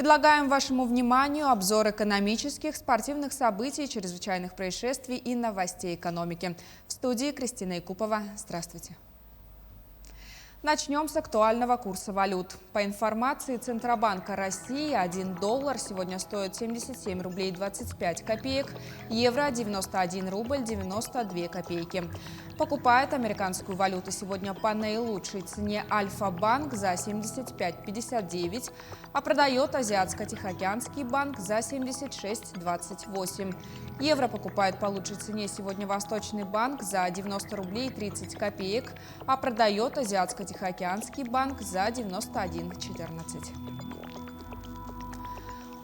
Предлагаем вашему вниманию обзор экономических, спортивных событий, чрезвычайных происшествий и новостей экономики. В студии Кристина Якупова. Здравствуйте. Начнем с актуального курса валют. По информации Центробанка России, 1 доллар сегодня стоит 77 рублей 25 копеек, евро 91 рубль 92 копейки. Покупает американскую валюту сегодня по наилучшей цене Альфа-банк за 75,59, а продает Азиатско-Тихоокеанский банк за 76,28. Евро покупает по лучшей цене сегодня Восточный банк за 90 рублей 30 копеек, а продает Азиатско-Тихоокеанский банк за 91,14.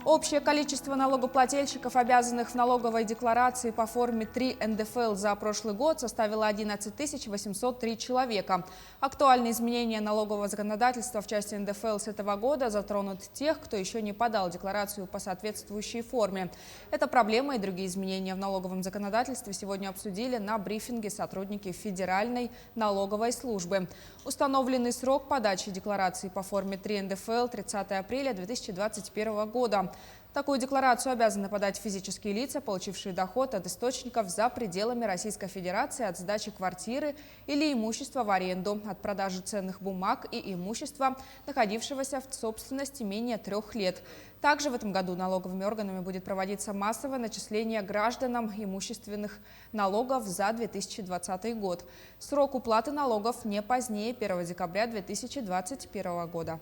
Общее количество налогоплательщиков, обязанных в налоговой декларации по форме 3 НДФЛ за прошлый год, составило 11 803 человека. Актуальные изменения налогового законодательства в части НДФЛ с этого года затронут тех, кто еще не подал декларацию по соответствующей форме. Эта проблема и другие изменения в налоговом законодательстве сегодня обсудили на брифинге сотрудники Федеральной налоговой службы. Установленный срок подачи декларации по форме 3 НДФЛ – 30 апреля 2021 года. Такую декларацию обязаны подать физические лица, получившие доход от источников за пределами Российской Федерации от сдачи квартиры или имущества в аренду, от продажи ценных бумаг и имущества, находившегося в собственности менее 3 лет. Также в этом году налоговыми органами будет проводиться массовое начисление гражданам имущественных налогов за 2020 год. Срок уплаты налогов не позднее 1 декабря 2021 года.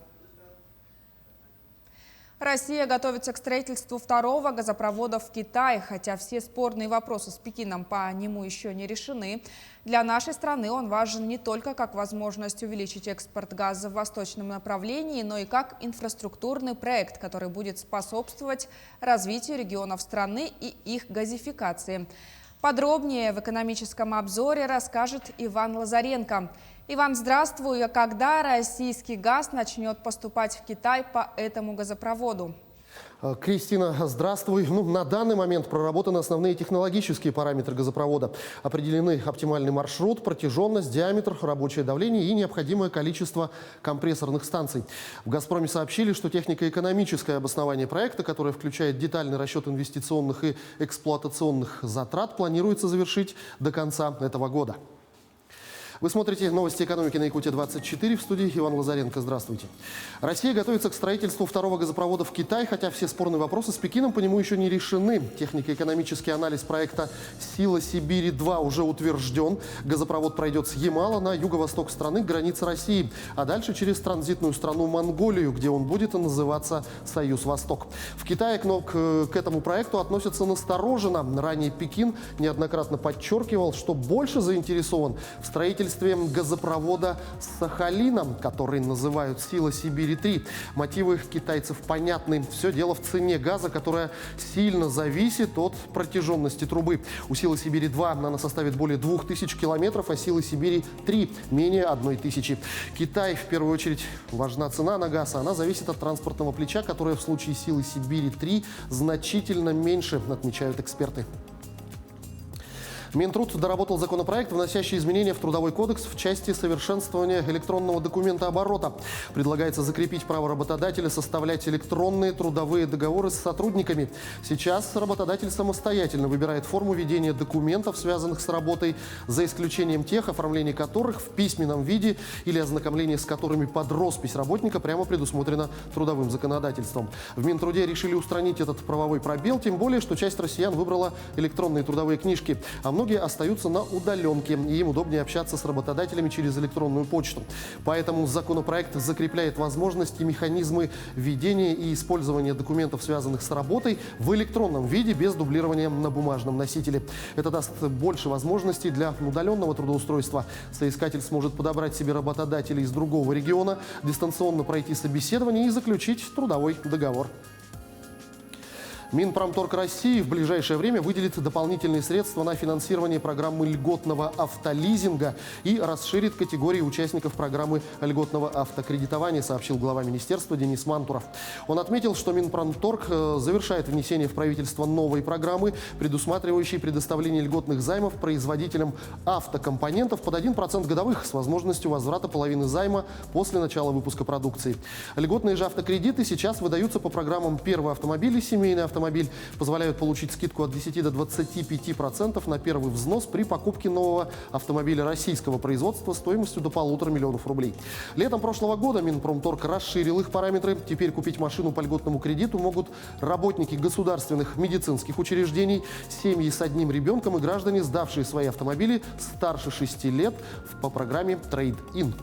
Россия готовится к строительству второго газопровода в Китай. Хотя все спорные вопросы с Пекином по нему еще не решены, для нашей страны он важен не только как возможность увеличить экспорт газа в восточном направлении, но и как инфраструктурный проект, который будет способствовать развитию регионов страны и их газификации. Подробнее в экономическом обзоре расскажет Иван Лазаренко. Иван, здравствуй. А когда российский газ начнет поступать в Китай по этому газопроводу? Кристина, здравствуй. На данный момент проработаны основные технологические параметры газопровода. Определены оптимальный маршрут, протяженность, диаметр, рабочее давление и необходимое количество компрессорных станций. В «Газпроме» сообщили, что технико-экономическое обоснование проекта, которое включает детальный расчет инвестиционных и эксплуатационных затрат, планируется завершить до конца этого года. Вы смотрите новости экономики на Якутия-24. В студии Иван Лазаренко. Здравствуйте. Россия готовится к строительству второго газопровода в Китай, хотя все спорные вопросы с Пекином по нему еще не решены. Технико-экономический анализ проекта «Сила Сибири-2» уже утвержден. Газопровод пройдет с Ямала на юго-восток страны, к границе России, а дальше через транзитную страну Монголию, где он будет называться «Союз-Восток». В Китае к этому проекту относятся настороженно. Ранее Пекин неоднократно подчеркивал, что больше заинтересован в строительстве газопровода с Сахалином, который называют «Сила Сибири-3». Мотивы китайцев понятны. Все дело в цене газа, которая сильно зависит от протяженности трубы. У «Силы Сибири-2» она составит более 2000 километров, а «Силы Сибири-3» менее 1000. Китай, в первую очередь, важна цена на газ. Она зависит от транспортного плеча, которое в случае «Силы Сибири-3» значительно меньше, отмечают эксперты. Минтруд доработал законопроект, вносящий изменения в Трудовой кодекс в части совершенствования электронного документооборота. Предлагается закрепить право работодателя составлять электронные трудовые договоры с сотрудниками. Сейчас работодатель самостоятельно выбирает форму ведения документов, связанных с работой, за исключением тех, оформление которых в письменном виде или ознакомление с которыми под роспись работника прямо предусмотрено трудовым законодательством. В Минтруде решили устранить этот правовой пробел, тем более, что часть россиян выбрала электронные трудовые книжки, а многие остаются на удаленке, и им удобнее общаться с работодателями через электронную почту. Поэтому законопроект закрепляет возможности и механизмы ведения и использования документов, связанных с работой, в электронном виде без дублирования на бумажном носителе. Это даст больше возможностей для удаленного трудоустройства. Соискатель сможет подобрать себе работодателя из другого региона, дистанционно пройти собеседование и заключить трудовой договор. Минпромторг России в ближайшее время выделит дополнительные средства на финансирование программы льготного автолизинга и расширит категории участников программы льготного автокредитования, сообщил глава министерства Денис Мантуров. Он отметил, что Минпромторг завершает внесение в правительство новой программы, предусматривающей предоставление льготных займов производителям автокомпонентов под 1% годовых с возможностью возврата половины займа после начала выпуска продукции. Льготные же автокредиты сейчас выдаются по программам «Первый автомобиль» и «Семейный автомобиль». Позволяют получить скидку от 10 до 25% на первый взнос при покупке нового автомобиля российского производства стоимостью до 1,5 миллиона рублей. Летом прошлого года Минпромторг расширил их параметры. Теперь купить машину по льготному кредиту могут работники государственных медицинских учреждений, семьи с одним ребенком и граждане, сдавшие свои автомобили старше 6 лет по программе «Трейд-ин».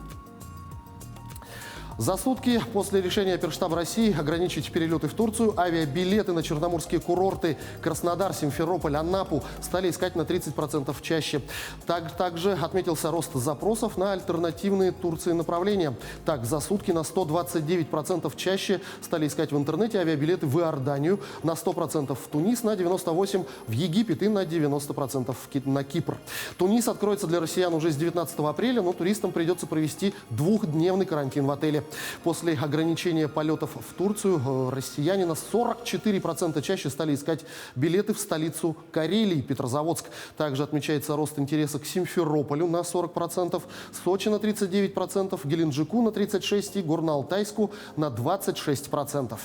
За сутки после решения оперштаба России ограничить перелеты в Турцию, авиабилеты на черноморские курорты Краснодар, Симферополь, Анапу стали искать на 30% чаще. Также отметился рост запросов на альтернативные Турции направления. Так, за сутки на 129% чаще стали искать в интернете авиабилеты в Иорданию, на 100% в Тунис, на 98% в Египет и на 90% на Кипр. Тунис откроется для россиян уже с 19 апреля, но туристам придется провести двухдневный карантин в отеле. После ограничения полетов в Турцию россияне на 44% чаще стали искать билеты в столицу Карелии, Петрозаводск. Также отмечается рост интереса к Симферополю на 40%, Сочи на 39%, Геленджику на 36% и Горно-Алтайску на 26%.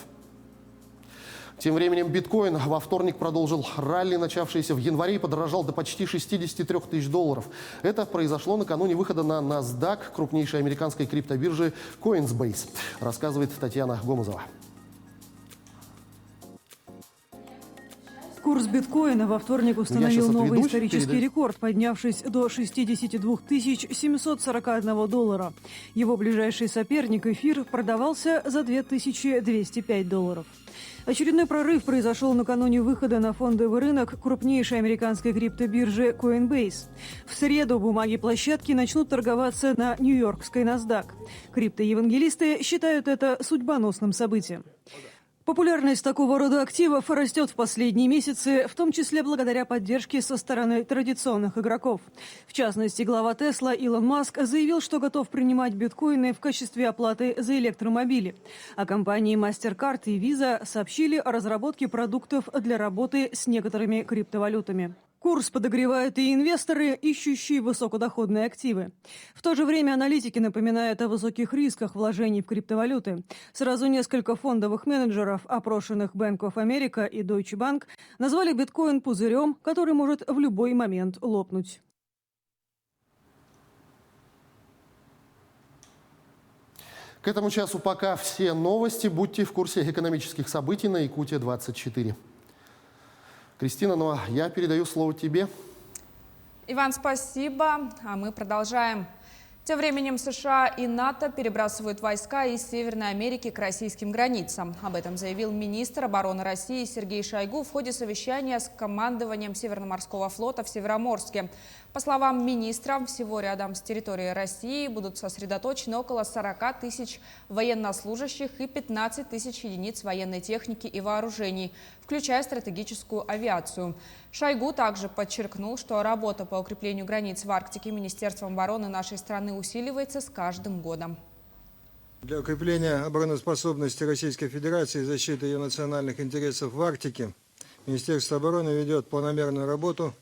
Тем временем биткоин во вторник продолжил ралли, начавшееся в январе, и подорожал до почти 63 тысяч долларов. Это произошло накануне выхода на NASDAQ крупнейшей американской криптобиржи Coinbase, рассказывает Татьяна Гомозова. Курс биткоина во вторник установил новый исторический рекорд, поднявшись до 62 741 доллара. Его ближайший соперник, эфир, продавался за 2205 долларов. Очередной прорыв произошел накануне выхода на фондовый рынок крупнейшей американской криптобиржи Coinbase. В среду бумаги площадки начнут торговаться на нью-йоркской NASDAQ. Криптоевангелисты считают это судьбоносным событием. Популярность такого рода активов растет в последние месяцы, в том числе благодаря поддержке со стороны традиционных игроков. В частности, глава Tesla Илон Маск заявил, что готов принимать биткоины в качестве оплаты за электромобили. А компании MasterCard и Visa сообщили о разработке продуктов для работы с некоторыми криптовалютами. Курс подогревают и инвесторы, ищущие высокодоходные активы. В то же время аналитики напоминают о высоких рисках вложений в криптовалюты. Сразу несколько фондовых менеджеров, опрошенных Bank of America и Deutsche Bank, назвали биткоин пузырем, который может в любой момент лопнуть. К этому часу пока все новости. Будьте в курсе экономических событий на Якутия-24. Кристина, ну а я передаю слово тебе. Иван, спасибо. А мы продолжаем. Тем временем США и НАТО перебрасывают войска из Северной Америки к российским границам. Об этом заявил министр обороны России Сергей Шойгу в ходе совещания с командованием Северно-морского флота в Североморске. По словам министра, всего рядом с территорией России будут сосредоточены около 40 тысяч военнослужащих и 15 тысяч единиц военной техники и вооружений, включая стратегическую авиацию. Шойгу также подчеркнул, что работа по укреплению границ в Арктике Министерством обороны нашей страны усиливается с каждым годом. Для укрепления обороноспособности Российской Федерации и защиты ее национальных интересов в Арктике Министерство обороны ведет планомерную работу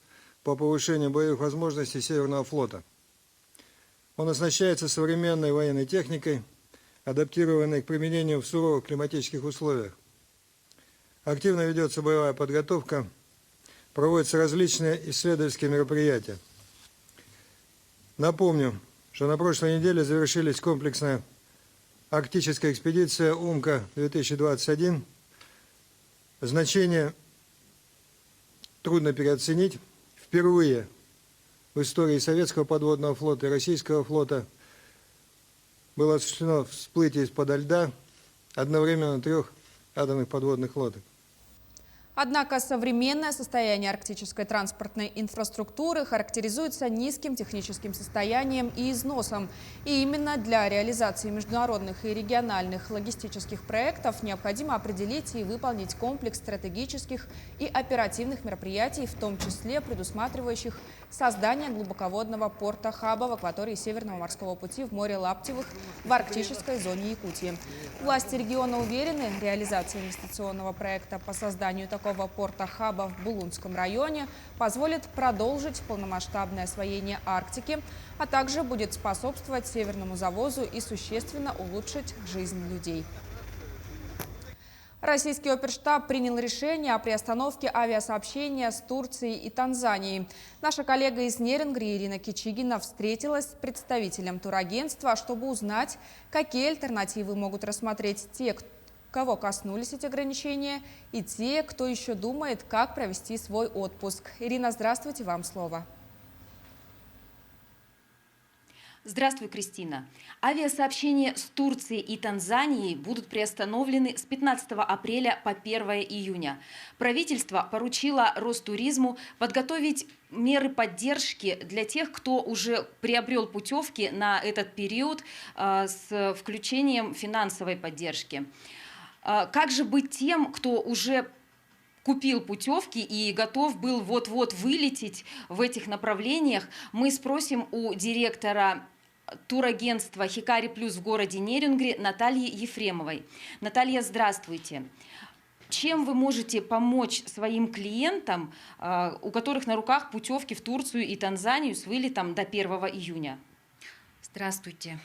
по повышению боевых возможностей Северного флота. Он оснащается современной военной техникой, адаптированной к применению в суровых климатических условиях. Активно ведется боевая подготовка, проводятся различные исследовательские мероприятия. Напомню, что на прошлой неделе завершилась комплексная арктическая экспедиция «Умка-2021». Значение трудно переоценить. Впервые в истории советского подводного флота и российского флота было осуществлено всплытие из-под льда одновременно 3 атомных подводных лодок. Однако современное состояние арктической транспортной инфраструктуры характеризуется низким техническим состоянием и износом. И именно для реализации международных и региональных логистических проектов необходимо определить и выполнить комплекс стратегических и оперативных мероприятий, в том числе предусматривающих создание глубоководного порта-хаба в акватории Северного морского пути в море Лаптевых в арктической зоне Якутии. Власти региона уверены, реализация инвестиционного проекта по созданию такого порта-хаба в Булунском районе позволит продолжить полномасштабное освоение Арктики, а также будет способствовать северному завозу и существенно улучшить жизнь людей. Российский оперштаб принял решение о приостановке авиасообщения с Турцией и Танзанией. Наша коллега из Нерингри Ирина Кичигина встретилась с представителем турагентства, чтобы узнать, какие альтернативы могут рассмотреть те, кого коснулись эти ограничения, и те, кто еще думает, как провести свой отпуск. Ирина, здравствуйте, вам слово. Здравствуй, Кристина. Авиасообщения с Турцией и Танзанией будут приостановлены с 15 апреля по 1 июня. Правительство поручило Ростуризму подготовить меры поддержки для тех, кто уже приобрел путевки на этот период с включением финансовой поддержки. Как же быть тем, кто уже купил путевки и готов был вот-вот вылететь в этих направлениях? Мы спросим у директора турагентства «Хикари Плюс» в городе Нерингри Натальи Ефремовой. Наталья, здравствуйте. Чем вы можете помочь своим клиентам, у которых на руках путевки в Турцию и Танзанию с вылетом до 1 июня? Здравствуйте.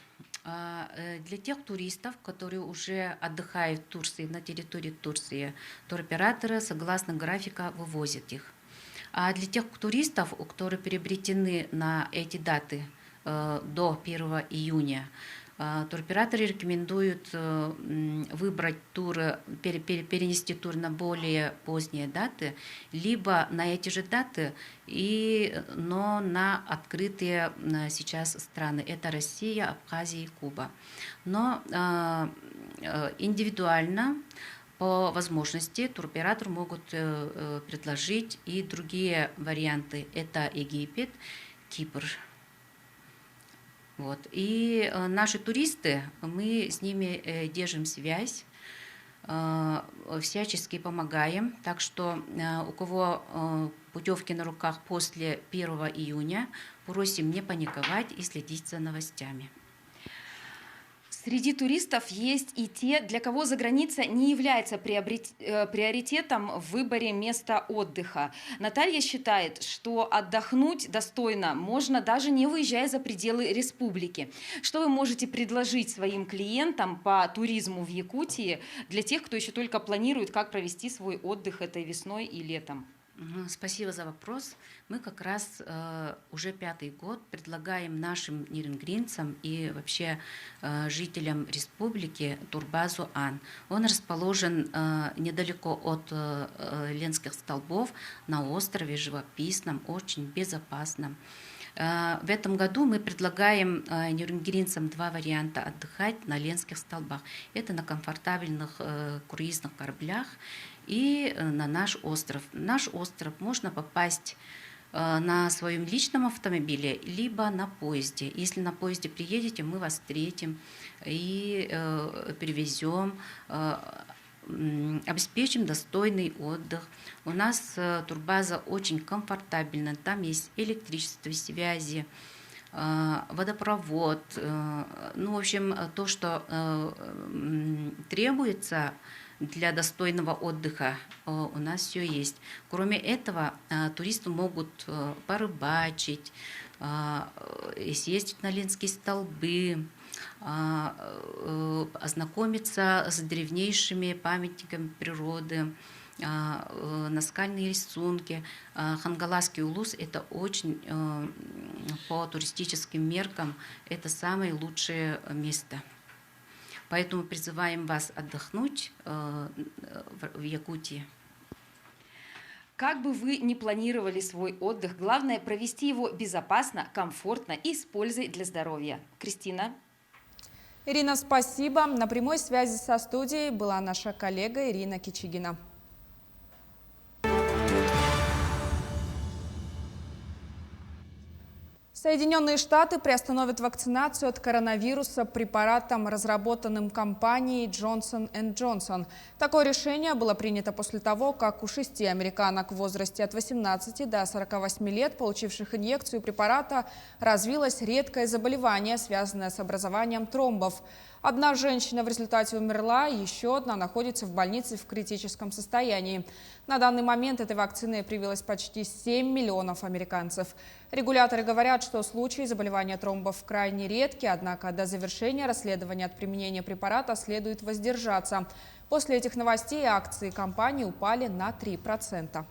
Для тех туристов, которые уже отдыхают в Турции, на территории Турции, туроператоры согласно графика вывозят их. А для тех туристов, которые приобретены на эти даты до 1 июня, туроператоры рекомендуют выбрать туры, перенести тур на более поздние даты, либо на эти же даты, но на открытые сейчас страны. Это Россия, Абхазия и Куба. Но индивидуально, по возможности, туроператоры могут предложить и другие варианты. Это Египет, Кипр. Вот. И наши туристы, мы с ними держим связь, всячески помогаем. Так что у кого путевки на руках после 1 июня, просим не паниковать и следить за новостями. Среди туристов есть и те, для кого заграница не является приоритетом в выборе места отдыха. Наталья считает, что отдохнуть достойно можно, даже не выезжая за пределы республики. Что вы можете предложить своим клиентам по туризму в Якутии для тех, кто еще только планирует, как провести свой отдых этой весной и летом? Спасибо за вопрос. Мы как раз уже 5-й год предлагаем нашим нерингринцам и вообще жителям республики турбазу Ан. Он расположен недалеко от Ленских столбов, на острове, живописном, очень безопасном. В этом году мы предлагаем нерингринцам 2 варианта отдыхать на Ленских столбах. Это на комфортабельных круизных кораблях и на наш остров. На наш остров можно попасть на своем личном автомобиле, либо на поезде. Если на поезде приедете, мы вас встретим и перевезем, обеспечим достойный отдых. У нас турбаза очень комфортабельна, там есть электричество, связи, водопровод, в общем, то, что требуется для достойного отдыха, у нас все есть. Кроме этого, туристы могут порыбачить, съездить на Ленские столбы, ознакомиться с древнейшими памятниками природы, наскальные рисунки. Хангаласский улус – это очень, по туристическим меркам, это самое лучшее место. Поэтому призываем вас отдохнуть в Якутии. Как бы вы ни планировали свой отдых, главное провести его безопасно, комфортно и с пользой для здоровья. Кристина. Ирина, спасибо. На прямой связи со студией была наша коллега Ирина Кичигина. Соединенные Штаты приостановят вакцинацию от коронавируса препаратом, разработанным компанией Johnson & Johnson. Такое решение было принято после того, как у 6 американок в возрасте от 18 до 48 лет, получивших инъекцию препарата, развилось редкое заболевание, связанное с образованием тромбов. Одна женщина в результате умерла, еще одна находится в больнице в критическом состоянии. На данный момент этой вакциной привилось почти 7 миллионов американцев. Регуляторы говорят, что случаи заболевания тромбов крайне редки, однако до завершения расследования от применения препарата следует воздержаться. После этих новостей акции компании упали на 3%.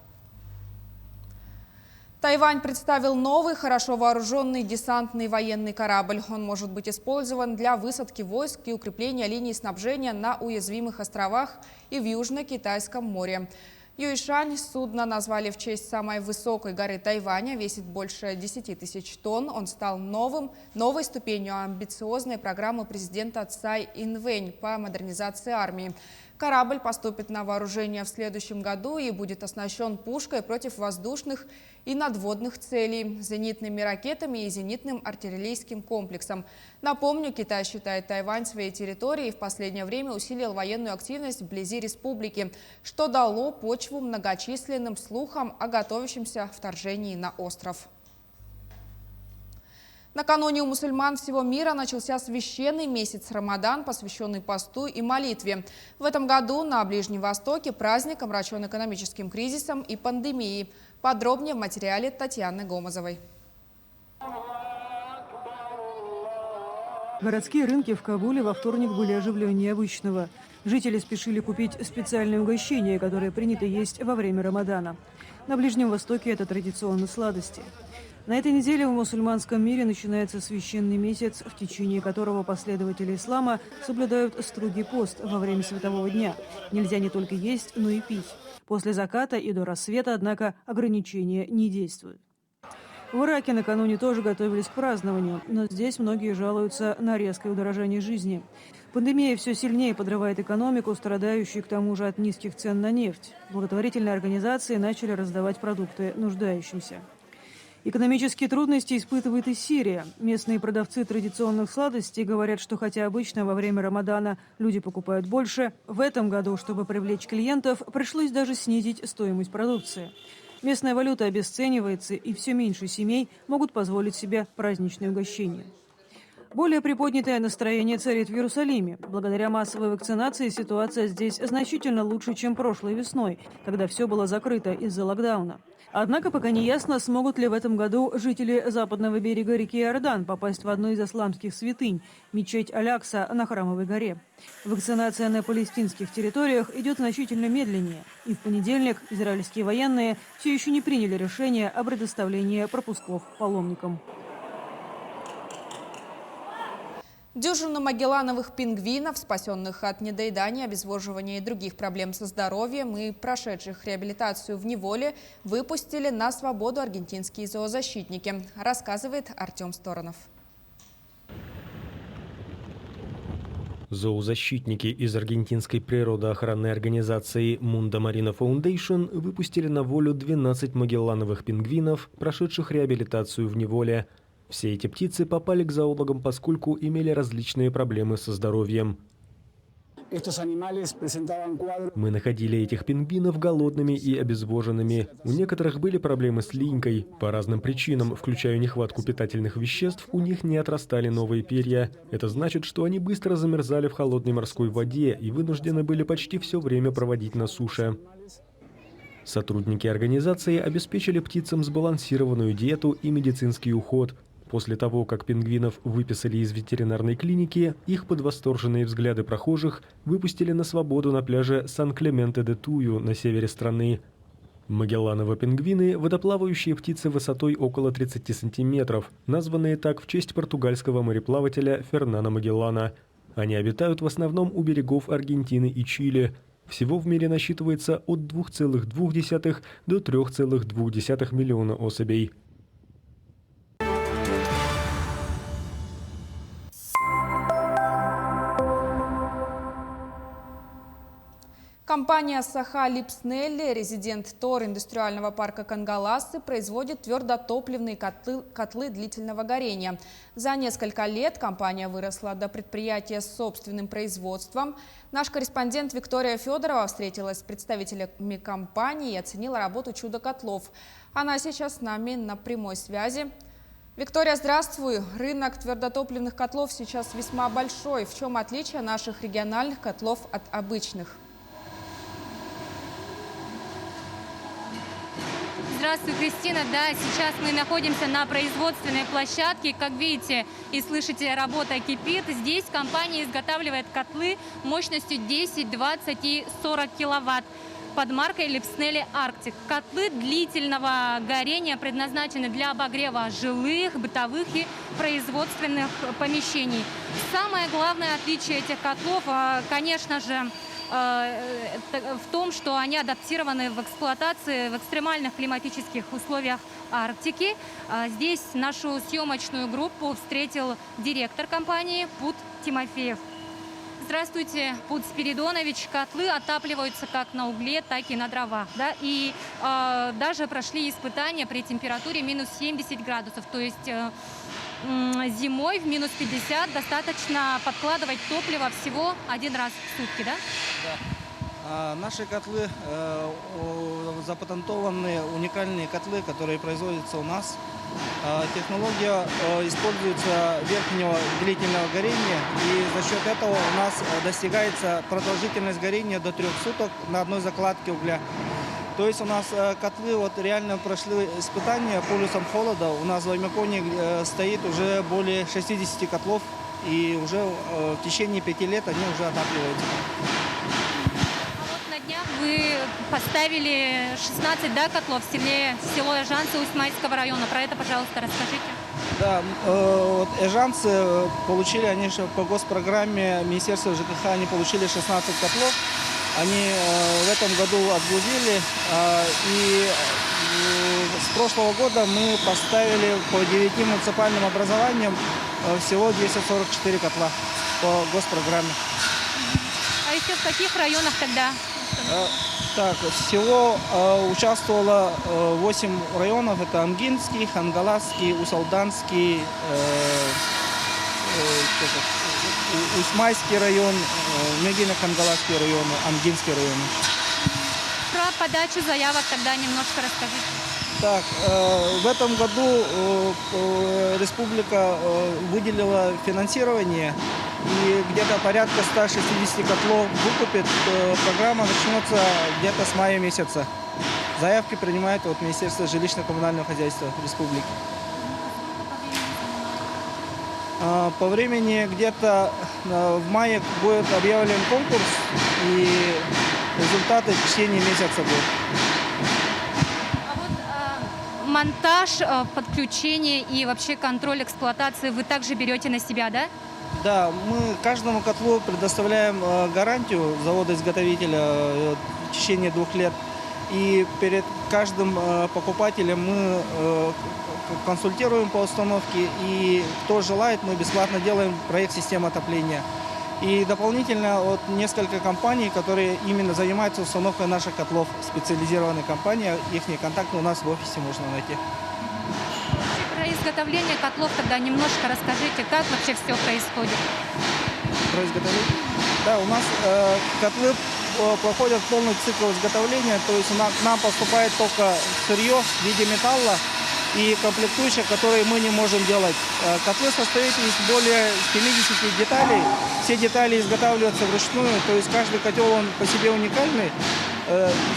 Тайвань представил новый, хорошо вооруженный десантный военный корабль. Он может быть использован для высадки войск и укрепления линий снабжения на уязвимых островах и в Южно-Китайском море. Юйшань судно назвали в честь самой высокой горы Тайваня, весит больше 10 тысяч тонн. Он стал новой ступенью амбициозной программы президента Цай Инвэнь по модернизации армии. Корабль поступит на вооружение в следующем году и будет оснащен пушкой против воздушных и надводных целей, зенитными ракетами и зенитным артиллерийским комплексом. Напомню, Китай считает Тайвань своей территорией и в последнее время усилил военную активность вблизи республики, что дало почву многочисленным слухам о готовящемся вторжении на остров. Накануне у мусульман всего мира начался священный месяц Рамадан, посвященный посту и молитве. В этом году на Ближнем Востоке праздник омрачен экономическим кризисом и пандемией. Подробнее в материале Татьяны Гомозовой. Городские рынки в Кабуле во вторник были оживленнее обычного. Жители спешили купить специальные угощения, которые принято есть во время Рамадана. На Ближнем Востоке это традиционно сладости. На этой неделе в мусульманском мире начинается священный месяц, в течение которого последователи ислама соблюдают строгий пост во время светового дня. Нельзя не только есть, но и пить. После заката и до рассвета, однако, ограничения не действуют. В Ираке накануне тоже готовились к празднованию, но здесь многие жалуются на резкое удорожание жизни. Пандемия все сильнее подрывает экономику, страдающую к тому же от низких цен на нефть. Благотворительные организации начали раздавать продукты нуждающимся. Экономические трудности испытывает и Сирия. Местные продавцы традиционных сладостей говорят, что хотя обычно во время Рамадана люди покупают больше, в этом году, чтобы привлечь клиентов, пришлось даже снизить стоимость продукции. Местная валюта обесценивается, и все меньше семей могут позволить себе праздничные угощения. Более приподнятое настроение царит в Иерусалиме. Благодаря массовой вакцинации ситуация здесь значительно лучше, чем прошлой весной, когда все было закрыто из-за локдауна. Однако пока не ясно, смогут ли в этом году жители западного берега реки Иордан попасть в одну из исламских святынь – мечеть Аль-Акса на Храмовой горе. Вакцинация на палестинских территориях идет значительно медленнее. И в понедельник израильские военные все еще не приняли решение о предоставлении пропусков паломникам. Дюжину магеллановых пингвинов, спасенных от недоедания, обезвоживания и других проблем со здоровьем и прошедших реабилитацию в неволе, выпустили на свободу аргентинские зоозащитники, рассказывает Артем Сторонов. Зоозащитники из аргентинской природоохранной организации Mundo Marino Foundation выпустили на волю 12 магеллановых пингвинов, прошедших реабилитацию в неволе. Все эти птицы попали к зоологам, поскольку имели различные проблемы со здоровьем. Мы находили этих пингвинов голодными и обезвоженными. У некоторых были проблемы с линькой. По разным причинам, включая нехватку питательных веществ, у них не отрастали новые перья. Это значит, что они быстро замерзали в холодной морской воде и вынуждены были почти все время проводить на суше. Сотрудники организации обеспечили птицам сбалансированную диету и медицинский уход. После того, как пингвинов выписали из ветеринарной клиники, их под восторженные взгляды прохожих выпустили на свободу на пляже Сан-Клементе-де-Тую на севере страны. Магеллановы пингвины – водоплавающие птицы высотой около 30 сантиметров, названные так в честь португальского мореплавателя Фернана Магеллана. Они обитают в основном у берегов Аргентины и Чили. Всего в мире насчитывается от 2,2 до 3,2 миллиона особей. Компания Саха-Липснелли, резидент ТОР индустриального парка Кангалассы, производит твердотопливные котлы длительного горения. За несколько лет компания выросла до предприятия с собственным производством. Наш корреспондент Виктория Федорова встретилась с представителями компании и оценила работу чудо-котлов. Она сейчас с нами на прямой связи. Виктория, здравствуй. Рынок твердотопливных котлов сейчас весьма большой. В чем отличие наших региональных котлов от обычных? Здравствуй, Кристина. Да, сейчас мы находимся на производственной площадке. Как видите и слышите, работа кипит. Здесь компания изготавливает котлы мощностью 10, 20 и 40 киловатт под маркой Липснелли Арктик. Котлы длительного горения предназначены для обогрева жилых, бытовых и производственных помещений. Самое главное отличие этих котлов, конечно же, в том, что они адаптированы в эксплуатации в экстремальных климатических условиях Арктики. Здесь нашу съемочную группу встретил директор компании Пут Тимофеев. Здравствуйте, Пут Спиридонович. Котлы отапливаются как на угле, так и на дровах. Да? И даже прошли испытания при температуре минус 70 градусов. То есть зимой в минус 50 достаточно подкладывать топливо всего один раз в сутки, да? Да. Наши котлы запатентованные, уникальные котлы, которые производятся у нас. Технология используется верхнего длительного горения, и за счет этого у нас достигается продолжительность горения до 3 суток на одной закладке угля. То есть у нас котлы вот реально прошли испытания полюсом холода. У нас в Аймаконе стоит уже более 60 котлов, и уже в течение 5 лет они уже отапливаются. На днях вы поставили 16 котлов в село Эжанцы Усть-Майского района. Про это, пожалуйста, расскажите. Да, вот эжанцы получили, они же по госпрограмме Министерства ЖКХ, они получили 16 котлов. Они в этом году отгрузили, и с прошлого года мы поставили по 9 муниципальным образованиям всего 244 котла по госпрограмме. А еще в каких районах тогда? Так, всего участвовало 8 районов. Это Амгинский, Хангаласский, Усалданский, Усть-Майский район, Мегино-Хангаласский район, Амгинский район. Про подачу заявок тогда немножко расскажите. Так, в этом году республика выделила финансирование, и где-то порядка 160 котлов выкупит. Программа начнется где-то с мая месяца. Заявки принимает от Министерства жилищно-коммунального хозяйства республики. По времени где-то в мае будет объявлен конкурс, и результаты в течение месяца будут. Монтаж, подключение и вообще контроль эксплуатации вы также берете на себя, да? Да, мы каждому котлу предоставляем гарантию завода-изготовителя в течение 2 лет. И перед каждым покупателем мы консультируем по установке. И кто желает, мы бесплатно делаем проект системы отопления. И дополнительно вот несколько компаний, которые именно занимаются установкой наших котлов, специализированные компании, их контакты у нас в офисе можно найти. Про изготовление котлов тогда немножко расскажите, как вообще все происходит. Про изготовление? Да, у нас котлы проходят полный цикл изготовления, то есть к нам поступает только сырье в виде металла и комплектующих, которые мы не можем делать. Котлы состоят из более 70 деталей. Все детали изготавливаются вручную, то есть каждый котел он по себе уникальный.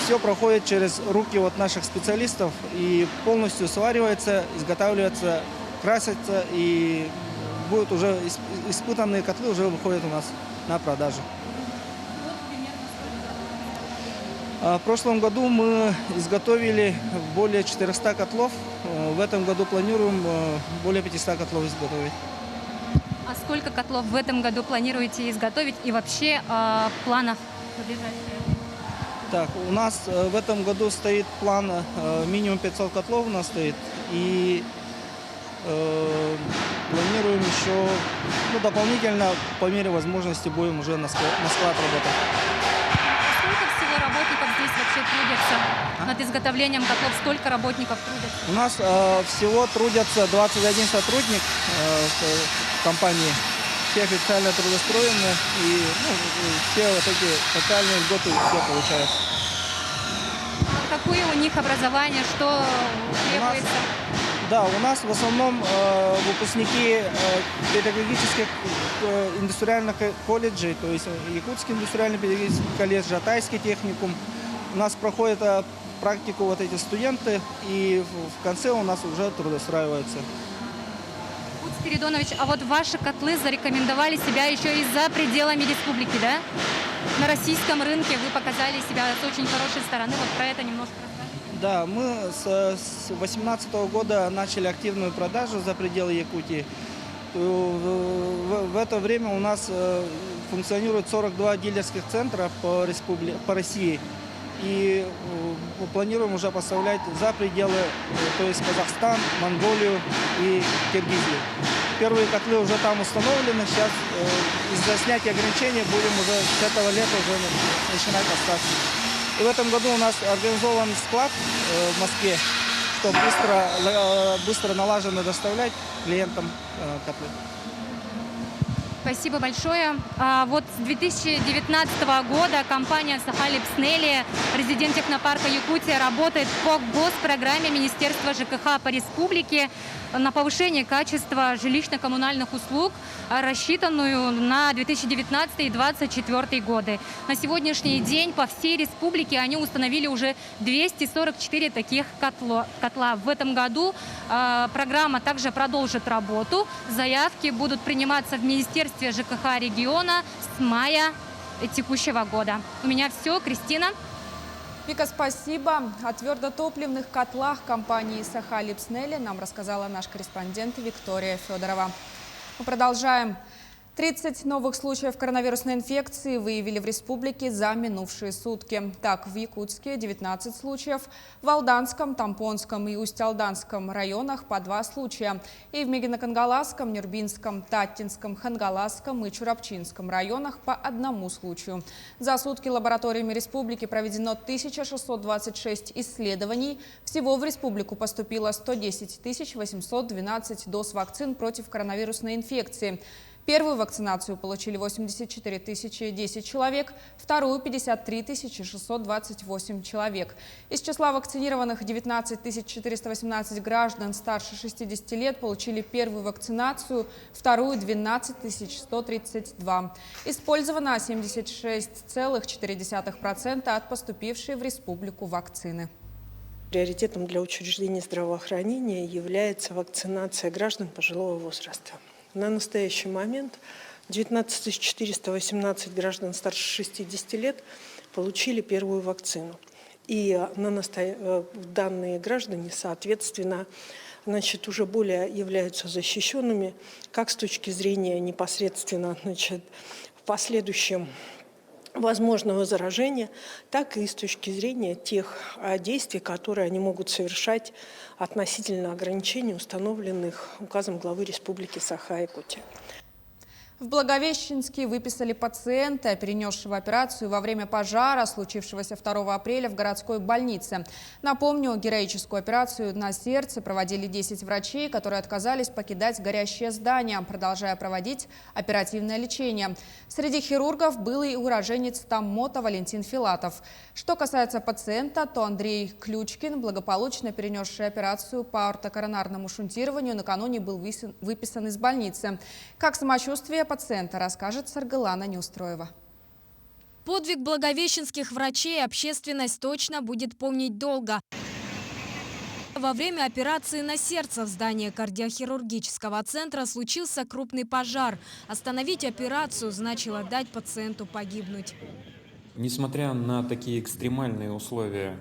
Все проходит через руки вот наших специалистов и полностью сваривается, изготавливается, красится, и будут уже испытанные котлы уже выходят у нас на продажу. В прошлом году мы изготовили более 400 котлов. В этом году планируем более 500 котлов изготовить. А сколько котлов в этом году планируете изготовить и вообще в планах на ближайшее? Так, у нас в этом году стоит план минимум 500 котлов у нас стоит. И планируем еще дополнительно по мере возможности будем уже на склад работать. Сколько всего над изготовлением котлов? Сколько работников трудятся? У нас всего трудятся 21 сотрудник в компании. Все официально трудоустроены, и все вот эти социальные льготы все получают. Какое у них образование, что требуется? Да, у нас в основном выпускники педагогических индустриальных колледжей, то есть Якутский индустриальный педагогический колледж, Жатайский техникум. У нас проходят практику вот эти студенты, и в конце у нас уже трудоустраиваются. Спиридонович, а вот ваши котлы зарекомендовали себя еще и за пределами республики, да? На российском рынке вы показали себя с очень хорошей стороны. Вот про это немножко расскажите. Да, мы с 2018 года начали активную продажу за пределы Якутии. В это время у нас функционирует 42 дилерских центра по России. И мы планируем уже поставлять за пределы, то есть Казахстан, Монголию и Киргизию. Первые котлы уже там установлены. Сейчас из-за снятия ограничений будем уже с этого лета уже начинать поставки. И в этом году у нас организован склад в Москве, чтобы быстро налаженно доставлять клиентам котлы. Спасибо большое. Вот с 2019 года компания «Сахалипснели», резидент технопарка Якутия, работает по госпрограмме Министерства ЖКХ по республике на повышение качества жилищно-коммунальных услуг, рассчитанную на 2019 и 2024 годы. На сегодняшний день по всей республике они установили уже 244 таких котла. В этом году программа также продолжит работу. Заявки будут приниматься в Министерстве ЖКХ региона с мая текущего года. У меня все. Кристина. Вика, спасибо. О твердотопливных котлах компании «Сахалипснели» нам рассказала наш корреспондент Виктория Федорова. Мы продолжаем. 30 новых случаев коронавирусной инфекции выявили в республике за минувшие сутки. Так, в Якутске 19 случаев, в Алданском, Тампонском и Усть-Алданском районах по 2 случая. И в Мегино-Кангаласском, Нюрбинском, Таттинском, Хангаласском и Чурапчинском районах по 1 случаю. За сутки лабораториями республики проведено 1626 исследований. Всего в республику поступило 110 812 доз вакцин против коронавирусной инфекции. Первую вакцинацию получили 84 010 человек, вторую – 53 628 человек. Из числа вакцинированных 19 418 граждан старше 60 лет получили первую вакцинацию, вторую – 12 132. Использовано 76,4% от поступившей в республику вакцины. Приоритетом для учреждений здравоохранения является вакцинация граждан пожилого возраста. На настоящий момент 19 418 граждан старше 60 лет получили первую вакцину. И данные граждане, соответственно, уже более являются защищенными, как с точки зрения непосредственно в последующем возможного заражения, так и с точки зрения тех действий, которые они могут совершать относительно ограничений, установленных указом главы Республики Саха-Якутия. В Благовещенске выписали пациента, перенесшего операцию во время пожара, случившегося 2 апреля в городской больнице. Напомню, героическую операцию на сердце проводили 10 врачей, которые отказались покидать горящее здание, продолжая проводить оперативное лечение. Среди хирургов был и уроженец Томмота Валентин Филатов. Что касается пациента, то Андрей Ключкин, благополучно перенесший операцию по аортокоронарному шунтированию, накануне был выписан из больницы. Как самочувствие пациента, расскажет Саргалана Неустроева. Подвиг благовещенских врачей общественность точно будет помнить долго. Во время операции на сердце в здании кардиохирургического центра случился крупный пожар. Остановить операцию значило дать пациенту погибнуть. Несмотря на такие экстремальные условия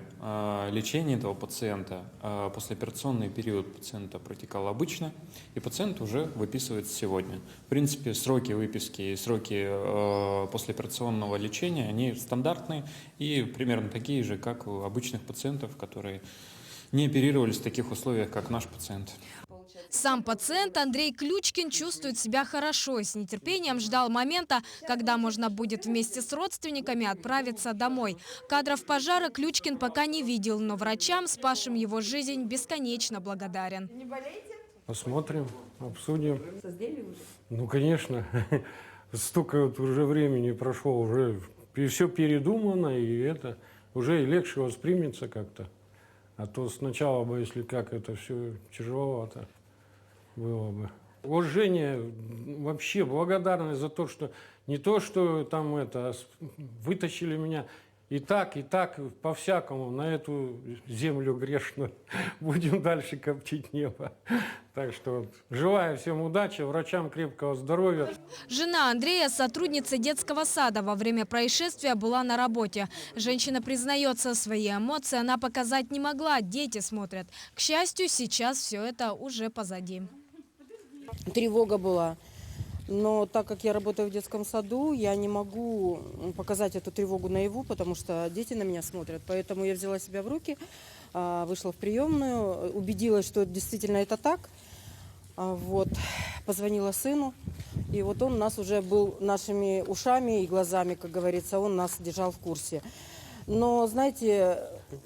лечения этого пациента, послеоперационный период пациента протекал обычно, и пациент уже выписывается сегодня. В принципе, сроки выписки и сроки послеоперационного лечения, они стандартные и примерно такие же, как у обычных пациентов, которые не оперировались в таких условиях, как наш пациент. Сам пациент Андрей Ключкин чувствует себя хорошо и с нетерпением ждал момента, когда можно будет вместе с родственниками отправиться домой. Кадров пожара Ключкин пока не видел, но врачам, спасшим его жизнь, бесконечно благодарен. Посмотрим, обсудим. Ну, конечно. Столько вот уже времени прошло, уже все передумано, и это уже и легче воспримется как-то. А то сначала бы, если как, это все тяжеловато было бы. Уважение, вообще благодарность за то, что не то, что там это, вытащили меня и так, по-всякому на эту землю грешную. Будем дальше коптить небо. Так что вот, желаю всем удачи, врачам крепкого здоровья. Жена Андрея, сотрудница детского сада, во время происшествия была на работе. Женщина признается, свои эмоции она показать не могла, дети смотрят. К счастью, сейчас все это уже позади. Тревога была. Но так как я работаю в детском саду, я не могу показать эту тревогу наяву, потому что дети на меня смотрят. Поэтому я взяла себя в руки, вышла в приемную, убедилась, что действительно это так. Вот, позвонила сыну, и вот он нас уже был нашими ушами и глазами, как говорится, он нас держал в курсе. Но, знаете,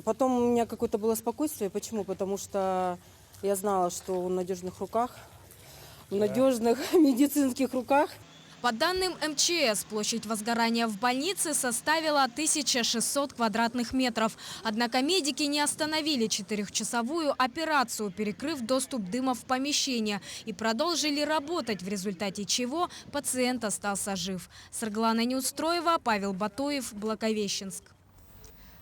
потом у меня какое-то было спокойствие. Почему? Потому что я знала, что он в надежных руках. В надежных медицинских руках. По данным МЧС, площадь возгорания в больнице составила 1600 квадратных метров. Однако медики не остановили 4-часовую операцию, перекрыв доступ дыма в помещение, и продолжили работать, в результате чего пациент остался жив. Сарглана Неустроева, Павел Батоев, Благовещенск.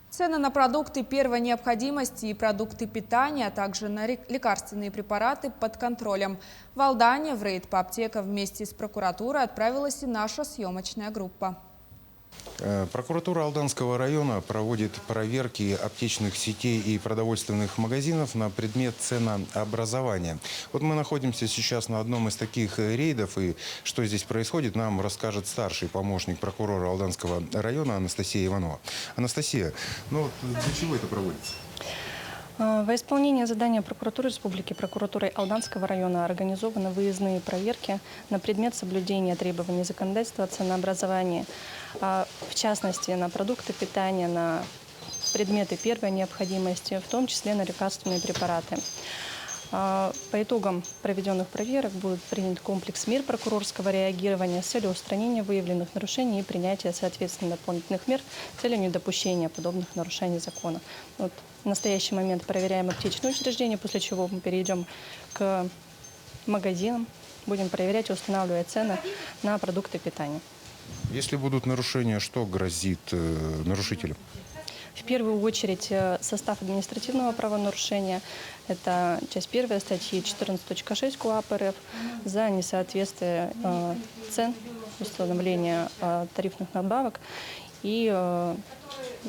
Цены на продукты первой необходимости и продукты питания, а также на лекарственные препараты под контролем. В Алдане в рейд по аптекам вместе с прокуратурой отправилась и наша съемочная группа. Прокуратура Алданского района проводит проверки аптечных сетей и продовольственных магазинов на предмет ценообразования. Вот мы находимся сейчас на одном из таких рейдов, и что здесь происходит, нам расскажет старший помощник прокурора Алданского района Анастасия Иванова. Анастасия, ну для чего это проводится? Во исполнение задания прокуратуры республики, прокуратурой Алданского района организованы выездные проверки на предмет соблюдения требований законодательства о ценообразовании, в частности на продукты питания, на предметы первой необходимости, в том числе на лекарственные препараты. По итогам проведенных проверок будет принят комплекс мер прокурорского реагирования с целью устранения выявленных нарушений и принятия, соответственно, дополнительных мер с целью недопущения подобных нарушений закона. Вот в настоящий момент проверяем аптечные учреждения, после чего мы перейдем к магазинам, будем проверять и устанавливать цены на продукты питания. Если будут нарушения, что грозит нарушителям? В первую очередь состав административного правонарушения. Это часть 1 статьи 14.6 КоАП РФ за несоответствие цен, установление тарифных надбавок и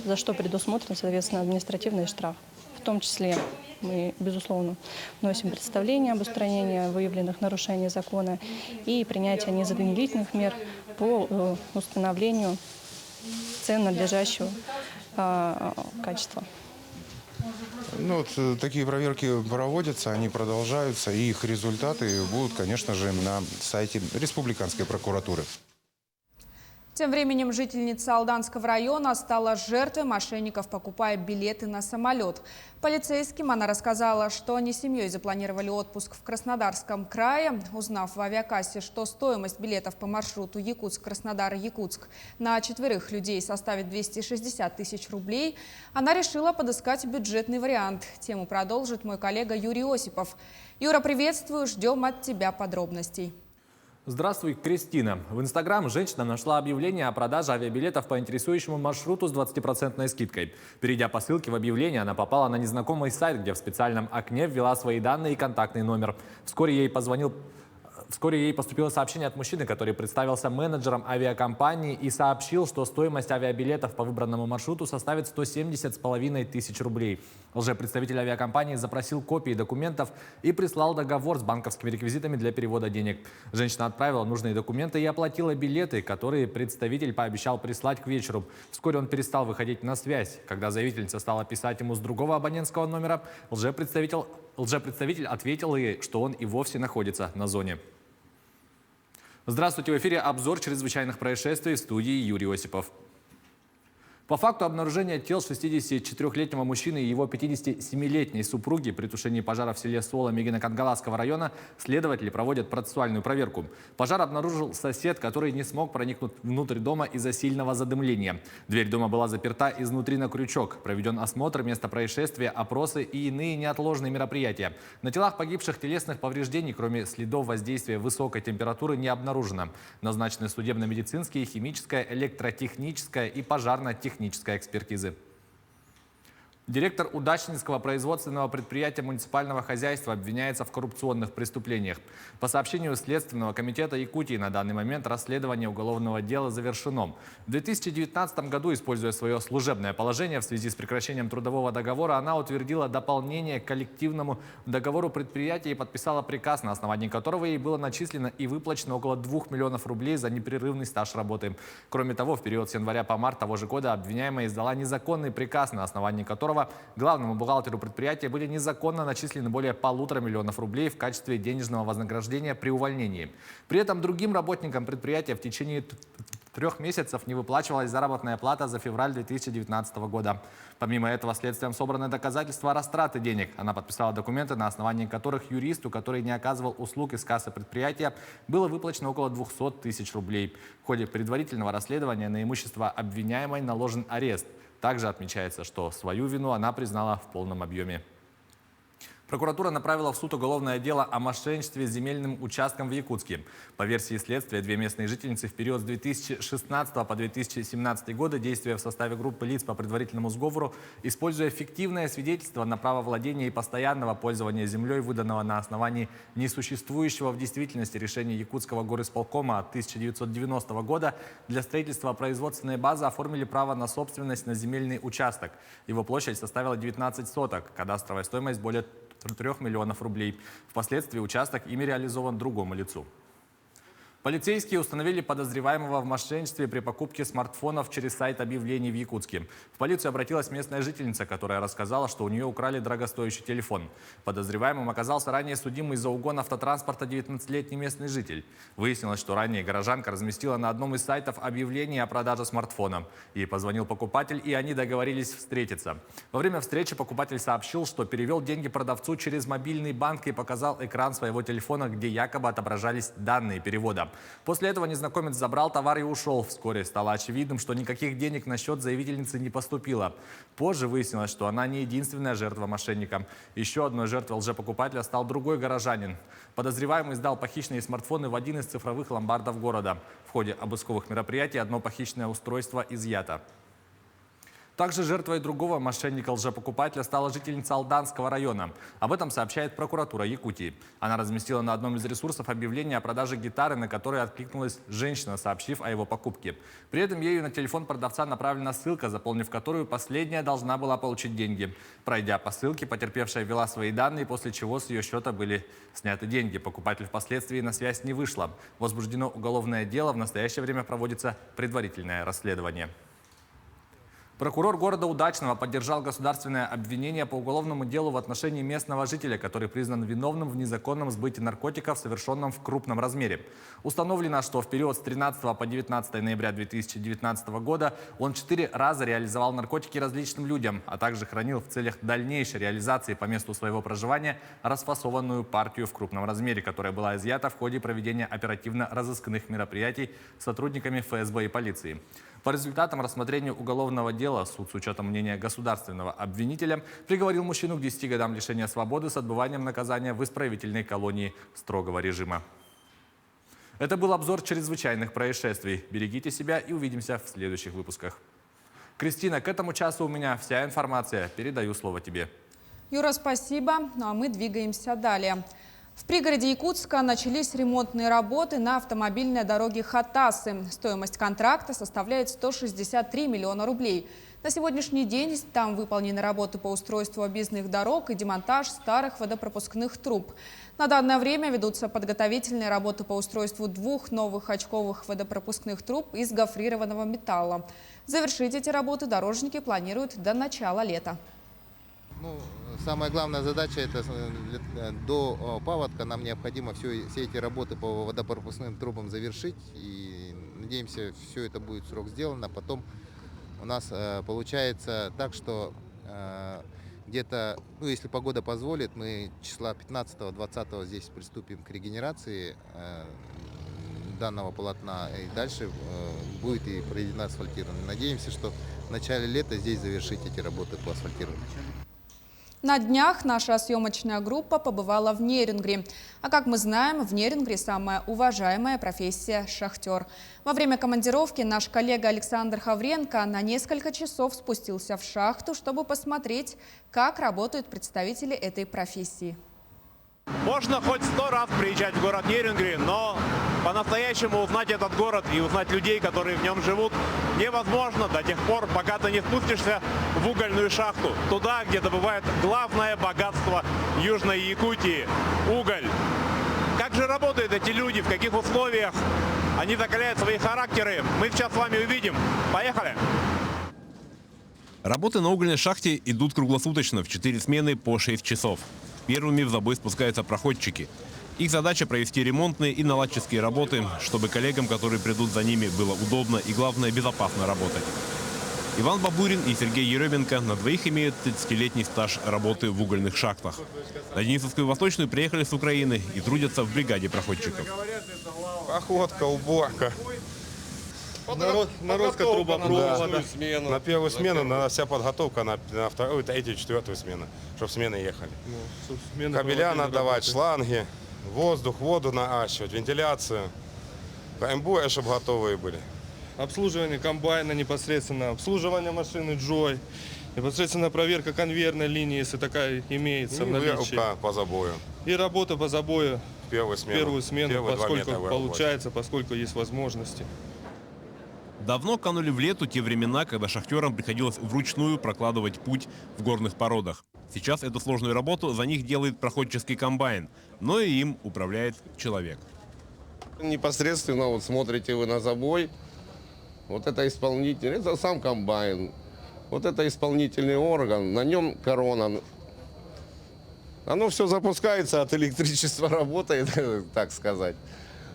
за что предусмотрен, соответственно, административный штраф. В том числе мы, безусловно, вносим представление об устранении выявленных нарушений закона и принятие незамедлительных мер по установлению цен надлежащего качества. Ну, вот, такие проверки проводятся, они продолжаются, и их результаты будут, конечно же, на сайте Республиканской прокуратуры. Тем временем жительница Алданского района стала жертвой мошенников, покупая билеты на самолет. Полицейским она рассказала, что они с семьей запланировали отпуск в Краснодарском крае. Узнав в авиакассе, что стоимость билетов по маршруту Якутск-Краснодар-Якутск на 4 людей составит 260 тысяч рублей, она решила подыскать бюджетный вариант. Тему продолжит мой коллега Юрий Осипов. Юра, приветствую, ждем от тебя подробностей. Здравствуй, Кристина. В Инстаграм женщина нашла объявление о продаже авиабилетов по интересующему маршруту с 20% скидкой. Перейдя по ссылке в объявление, она попала на незнакомый сайт, где в специальном окне ввела свои данные и контактный номер. Вскоре ей поступило сообщение от мужчины, который представился менеджером авиакомпании и сообщил, что стоимость авиабилетов по выбранному маршруту составит 170,5 тысяч рублей. Лжепредставитель авиакомпании запросил копии документов и прислал договор с банковскими реквизитами для перевода денег. Женщина отправила нужные документы и оплатила билеты, которые представитель пообещал прислать к вечеру. Вскоре он перестал выходить на связь. Когда заявительница стала писать ему с другого абонентского номера, лжепредставитель лжепредставитель ответил ей, что он и вовсе находится на зоне. Здравствуйте, в эфире обзор чрезвычайных происшествий, в студии Юрий Осипов. По факту обнаружения тел 64-летнего мужчины и его 57-летней супруги при тушении пожара в селе Сола Мегино-Кангаласского района следователи проводят процессуальную проверку. Пожар обнаружил сосед, который не смог проникнуть внутрь дома из-за сильного задымления. Дверь дома была заперта изнутри на крючок. Проведен осмотр места происшествия, опросы и иные неотложные мероприятия. На телах погибших телесных повреждений, кроме следов воздействия высокой температуры, не обнаружено. Назначены судебно-медицинские, химическая, электротехническая и пожарно-техническая экспертизы. Директор Удачнинского производственного предприятия муниципального хозяйства обвиняется в коррупционных преступлениях. По сообщению Следственного комитета Якутии, на данный момент расследование уголовного дела завершено. В 2019 году, используя свое служебное положение в связи с прекращением трудового договора, она утвердила дополнение к коллективному договору предприятия и подписала приказ, на основании которого ей было начислено и выплачено около 2 миллионов рублей за непрерывный стаж работы. Кроме того, в период с января по март того же года обвиняемая издала незаконный приказ, на основании которого главному бухгалтеру предприятия были незаконно начислены более 1,5 миллиона рублей в качестве денежного вознаграждения при увольнении. При этом другим работникам предприятия в течение 3 месяцев не выплачивалась заработная плата за февраль 2019 года. Помимо этого, следствием собраны доказательства растраты денег. Она подписала документы, на основании которых юристу, который не оказывал услуг из кассы предприятия, было выплачено около 200 тысяч рублей. В ходе предварительного расследования на имущество обвиняемой наложен арест. Также отмечается, что свою вину она признала в полном объеме. Прокуратура направила в суд уголовное дело о мошенничестве с земельным участком в Якутске. По версии следствия, 2 местные жительницы в период с 2016 по 2017 годы, действуя в составе группы лиц по предварительному сговору, используя фиктивное свидетельство на право владения и постоянного пользования землей, выданного на основании несуществующего в действительности решения Якутского горисполкома от 1990 года, для строительства производственной базы оформили право на собственность на земельный участок. Его площадь составила 19 соток, кадастровая стоимость более 3 миллионов рублей. Впоследствии участок ими реализован другому лицу. Полицейские установили подозреваемого в мошенничестве при покупке смартфонов через сайт объявлений в Якутске. В полицию обратилась местная жительница, которая рассказала, что у нее украли дорогостоящий телефон. Подозреваемым оказался ранее судимый за угон автотранспорта 19-летний местный житель. Выяснилось, что ранее горожанка разместила на одном из сайтов объявление о продаже смартфона. Ей позвонил покупатель, и они договорились встретиться. Во время встречи покупатель сообщил, что перевел деньги продавцу через мобильный банк и показал экран своего телефона, где якобы отображались данные перевода. После этого незнакомец забрал товар и ушел. Вскоре стало очевидным, что никаких денег на счет заявительницы не поступило. Позже выяснилось, что она не единственная жертва мошенника. Еще одной жертвой лжепокупателя стал другой горожанин. Подозреваемый сдал похищенные смартфоны в один из цифровых ломбардов города. В ходе обысковых мероприятий одно похищенное устройство изъято. Также жертвой другого мошенника-лжепокупателя стала жительница Алданского района. Об этом сообщает прокуратура Якутии. Она разместила на одном из ресурсов объявление о продаже гитары, на которое откликнулась женщина, сообщив о его покупке. При этом ею на телефон продавца направлена ссылка, заполнив которую последняя должна была получить деньги. Пройдя по ссылке, потерпевшая ввела свои данные, после чего с ее счета были сняты деньги. Покупатель впоследствии на связь не вышла. Возбуждено уголовное дело. В настоящее время проводится предварительное расследование. Прокурор города Удачного поддержал государственное обвинение по уголовному делу в отношении местного жителя, который признан виновным в незаконном сбытии наркотиков, совершенном в крупном размере. Установлено, что в период с 13 по 19 ноября 2019 года он 4 раза реализовал наркотики различным людям, а также хранил в целях дальнейшей реализации по месту своего проживания расфасованную партию в крупном размере, которая была изъята в ходе проведения оперативно-розыскных мероприятий сотрудниками ФСБ и полиции. По результатам рассмотрения уголовного дела суд с учетом мнения государственного обвинителя приговорил мужчину к 10 годам лишения свободы с отбыванием наказания в исправительной колонии строгого режима. Это был обзор чрезвычайных происшествий. Берегите себя и увидимся в следующих выпусках. Кристина, к этому часу у меня вся информация. Передаю слово тебе. Юра, спасибо. Ну а мы двигаемся далее. В пригороде Якутска начались ремонтные работы на автомобильной дороге Хатасы. Стоимость контракта составляет 163 миллиона рублей. На сегодняшний день там выполнены работы по устройству объездных дорог и демонтаж старых водопропускных труб. На данное время ведутся подготовительные работы по устройству 2 новых очковых водопропускных труб из гофрированного металла. Завершить эти работы дорожники планируют до начала лета. Ну, самая главная задача — это до паводка нам необходимо все эти работы по водопропускным трубам завершить. И надеемся, все это будет в срок сделано. Потом у нас получается так, что где-то, ну, если погода позволит, мы числа 15-20 здесь приступим к регенерации данного полотна. И дальше будет и проведено асфальтирование. Надеемся, что в начале лета здесь завершить эти работы по асфальтированию. На днях наша съемочная группа побывала в Нерюнгри. А как мы знаем, в Нерюнгри самая уважаемая профессия – шахтер. Во время командировки наш коллега Александр Хавренко на несколько часов спустился в шахту, чтобы посмотреть, как работают представители этой профессии. Можно хоть 100 раз приезжать в город Нерюнгри, но по-настоящему узнать этот город и узнать людей, которые в нем живут, невозможно до тех пор, пока ты не спустишься в угольную шахту. Туда, где добывают главное богатство Южной Якутии – уголь. Как же работают эти люди, в каких условиях они закаляют свои характеры, мы сейчас с вами увидим. Поехали! Работы на угольной шахте идут круглосуточно, в 4 смены по 6 часов. Первыми в забой спускаются проходчики. Их задача провести ремонтные и наладческие работы, чтобы коллегам, которые придут за ними, было удобно и, главное, безопасно работать. Иван Бабурин и Сергей Еременко на двоих имеют 30-летний стаж работы в угольных шахтах. На Денисовскую Восточную приехали с Украины и трудятся в бригаде проходчиков. Охотка, уборка. Народка трубопровода. Да. На первую смену надо вся подготовка, на вторую, третью, четвертую смену, чтобы смены ехали. Кабеля надо давать, шланги, воздух, воду наащивать, вентиляцию. КМБ, чтобы готовые были. Обслуживание комбайна непосредственно, обслуживание машины Джой, непосредственно проверка конвейерной линии, если такая имеется в наличии. По забою. И работа по забою первую смену поскольку получается, поскольку есть возможности. Давно канули в лету те времена, когда шахтерам приходилось вручную прокладывать путь в горных породах. Сейчас эту сложную работу за них делает проходческий комбайн, но и им управляет человек. Непосредственно вот смотрите вы на забой, вот это исполнитель, это сам комбайн, вот это исполнительный орган, на нем корона. Оно все запускается, от электричества работает, так сказать.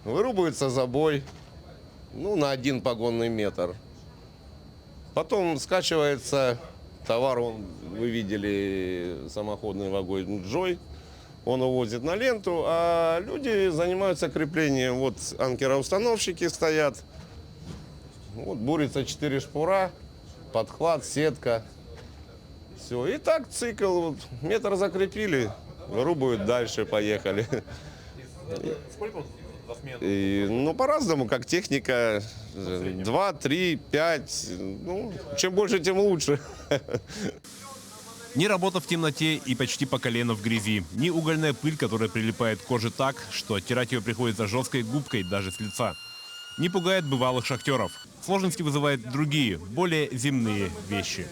Вырубается забой. Ну, на 1 погонный метр. Потом скачивается товар, вы видели самоходный вагон Джой, он увозит на ленту, а люди занимаются креплением. Вот анкероустановщики стоят, вот бурится 4 шпура, подхват, сетка. Все, и так цикл, вот, метр закрепили, вырубают дальше, поехали. Сколько? Ну, по-разному, как техника, 2, 3, 5, ну, чем больше, тем лучше. Ни работа в темноте и почти по колено в грязи, ни угольная пыль, которая прилипает к коже так, что оттирать ее приходится жесткой губкой даже с лица. Не пугает бывалых шахтеров. Сложности вызывают другие, более земные вещи.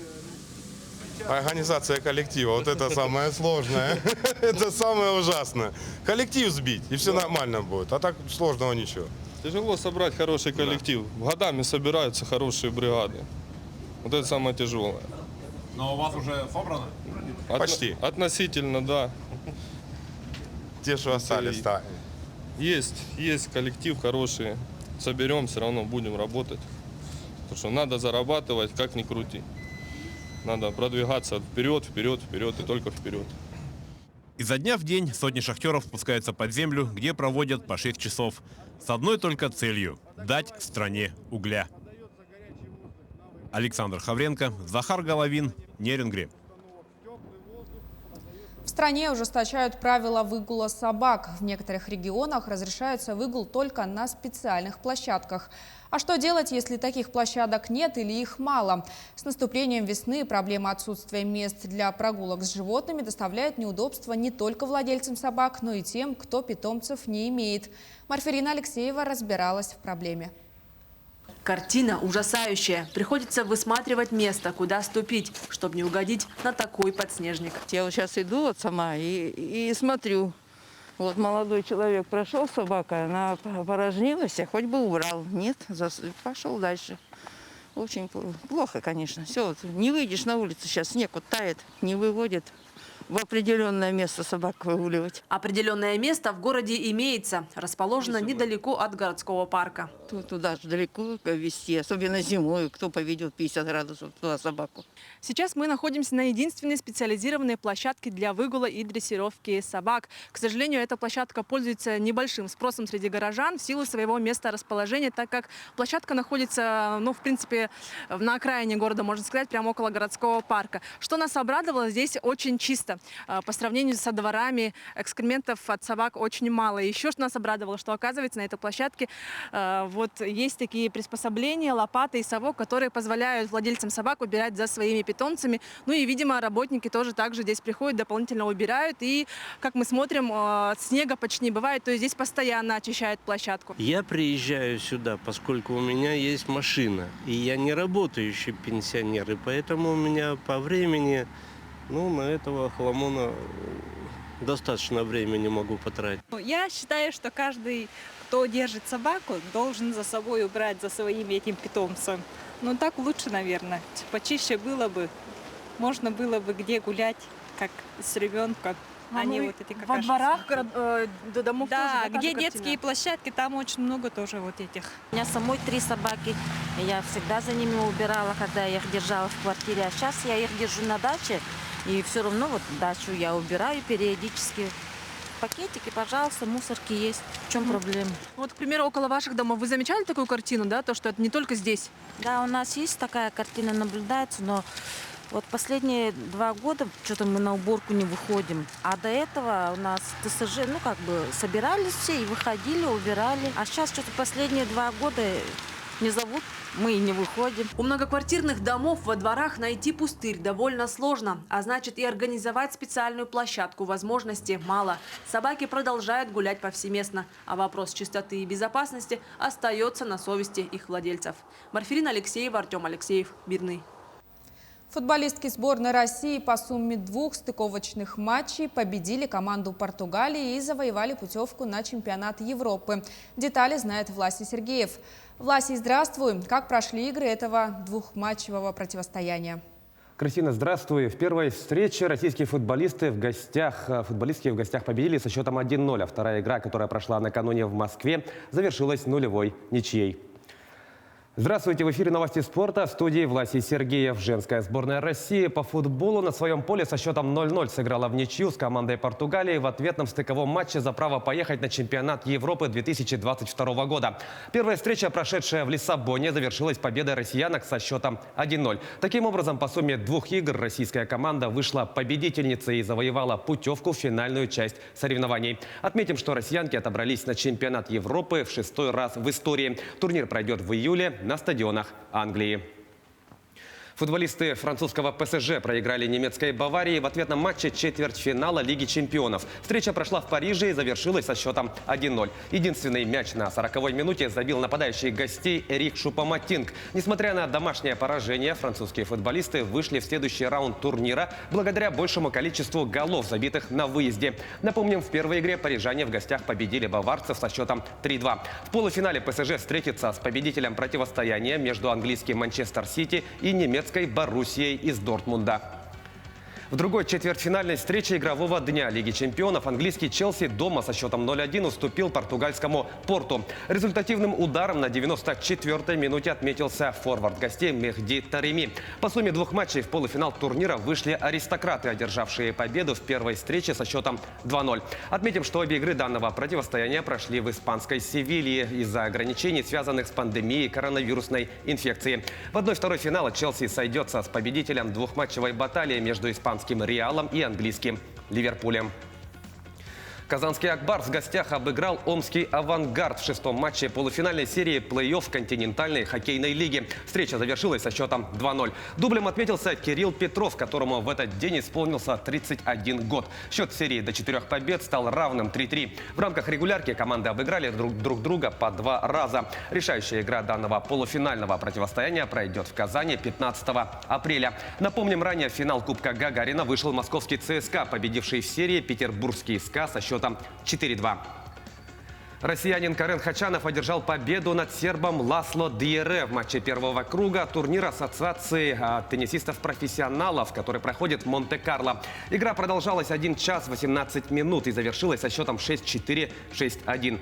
Организация коллектива, вот это самое сложное, это самое ужасное. Коллектив сбить, и все нормально будет, а так сложного ничего. Тяжело собрать хороший коллектив. Годами собираются хорошие бригады. Вот это самое тяжелое. Но у вас уже собрано? Почти. Относительно, да. Те, что остались, да. Есть коллектив хороший. Соберем, все равно будем работать. Потому что надо зарабатывать, как ни крути. Надо продвигаться вперед, вперед, вперед и только вперед. Изо дня в день сотни шахтеров спускаются под землю, где проводят по 6 часов. С одной только целью – дать стране угля. Александр Хавренко, Захар Головин, Нерюнгри. В стране ужесточают правила выгула собак. В некоторых регионах разрешается выгул только на специальных площадках. А что делать, если таких площадок нет или их мало? С наступлением весны проблема отсутствия мест для прогулок с животными доставляет неудобства не только владельцам собак, но и тем, кто питомцев не имеет. Марферина Алексеева разбиралась в проблеме. Картина ужасающая. Приходится высматривать место, куда ступить, чтобы не угодить на такой подснежник. Я вот сейчас иду вот сама и смотрю. Вот молодой человек прошел с собакой, она порожнилась, хоть бы убрал. Нет, пошел дальше. Очень плохо, конечно. Все, не выйдешь на улицу, сейчас снег вот тает, не выводит. В определенное место собак выгуливать. Определенное место в городе имеется. Расположено недалеко от городского парка. Туда же далеко везти, особенно зимой. Кто поведет 50 градусов туда собаку? Сейчас мы находимся на единственной специализированной площадке для выгула и дрессировки собак. К сожалению, эта площадка пользуется небольшим спросом среди горожан в силу своего места расположения, так как площадка находится, ну, в принципе, на окраине города, можно сказать, прямо около городского парка. Что нас обрадовало, здесь очень чисто. По сравнению со дворами, экскрементов от собак очень мало. И еще что нас обрадовало, что, оказывается, на этой площадке вот есть такие приспособления, лопаты и совок, которые позволяют владельцам собак убирать за своими питомцами. Ну и, видимо, работники тоже также здесь приходят, дополнительно убирают. И, как мы смотрим, снега почти не бывает, то есть здесь постоянно очищают площадку. Я приезжаю сюда, поскольку у меня есть машина, и я не работающий пенсионер, и поэтому у меня по времени... Ну, на этого хламона достаточно времени могу потратить. Я считаю, что каждый, кто держит собаку, должен за собой убрать, за своим этим питомцем. Но так лучше, наверное. Почище было бы, можно было бы где гулять, как с ребенком. Они вот эти во дворах до домов да, тоже, где детские площадки, там очень много тоже вот этих. У меня самой 3 собаки. Я всегда за ними убирала, когда я их держала в квартире. А сейчас я их держу на даче. И все равно вот дачу я убираю периодически. Пакетики, пожалуйста, мусорки есть. В чем проблема? Вот, к примеру, около ваших домов вы замечали такую картину, да, то, что это не только здесь? Да, у нас есть такая картина, наблюдается, но вот последние 2 года что-то мы на уборку не выходим. А до этого у нас ТСЖ, ну, как бы собирались все и выходили, убирали. А сейчас что-то последние 2 года не зовут, мы и не выходим. У многоквартирных домов во дворах найти пустырь довольно сложно, а значит и организовать специальную площадку возможностей мало. Собаки продолжают гулять повсеместно, а вопрос чистоты и безопасности остается на совести их владельцев. Марфирина Алексеева, Артем Алексеев, Бирный. Футболистки сборной России по сумме 2 стыковочных матчей победили команду Португалии и завоевали путевку на чемпионат Европы. Детали знает Власий Сергеев. Власий, здравствуй. Как прошли игры этого двухматчевого противостояния? Кристина, здравствуй. В первой встрече российские футболистки в гостях победили со счетом 1-0. А вторая игра, которая прошла накануне в Москве, завершилась 0-0 ничьей. Здравствуйте, в эфире новости спорта, в студии Власий Сергеев. Женская сборная России по футболу на своем поле со счетом 0-0 сыграла в ничью с командой Португалии в ответном стыковом матче за право поехать на чемпионат Европы 2022 года. Первая встреча, прошедшая в Лиссабоне, завершилась победой россиянок со счетом 1-0. Таким образом, по сумме 2 игр российская команда вышла победительницей и завоевала путевку в финальную часть соревнований. Отметим, что россиянки отобрались на чемпионат Европы в 6-й раз в истории. Турнир пройдет в июле на стадионах Англии. Футболисты французского ПСЖ проиграли немецкой Баварии в ответном матче четвертьфинала Лиги чемпионов. Встреча прошла в Париже и завершилась со счетом 1-0. Единственный мяч на 40-й минуте забил нападающий гостей Эрик Шупо-Мотинг. Несмотря на домашнее поражение, французские футболисты вышли в следующий раунд турнира благодаря большему количеству голов, забитых на выезде. Напомним, в первой игре парижане в гостях победили баварцев со счетом 3-2. В полуфинале ПСЖ встретится с победителем противостояния между английским Манчестер Сити и немецким Боруссией из Дортмунда. В другой четвертьфинальной встрече игрового дня Лиги чемпионов английский Челси дома со счетом 0-1 уступил португальскому Порту. Результативным ударом на 94-й минуте отметился форвард гостей Мехди Тареми. По сумме 2 матчей в полуфинал турнира вышли аристократы, одержавшие победу в первой встрече со счетом 2-0. Отметим, что обе игры данного противостояния прошли в испанской Севилье из-за ограничений, связанных с пандемией коронавирусной инфекции. В 1/2 финала Челси сойдется с победителем двухматчевой баталии между испанским Реалом и английским Ливерпулем. Казанский «Акбарс» в гостях обыграл омский «Авангард» в 6-м матче полуфинальной серии плей-офф континентальной хоккейной лиги. Встреча завершилась со счетом 2-0. Дублем отметился Кирилл Петров, которому в этот день исполнился 31 год. Счет серии до 4 побед стал равным 3-3. В рамках регулярки команды обыграли друг друга по 2 раза. Решающая игра данного полуфинального противостояния пройдет в Казани 15 апреля. Напомним, ранее в финал Кубка Гагарина вышел московский ЦСКА, победивший в серии петербургский СКА со счетом 4-2. Россиянин Карен Хачанов одержал победу над сербом Ласло Диере в матче первого круга турнира Ассоциации теннисистов-профессионалов, который проходит в Монте-Карло. Игра продолжалась 1 час 18 минут и завершилась со счетом 6-4, 6-1.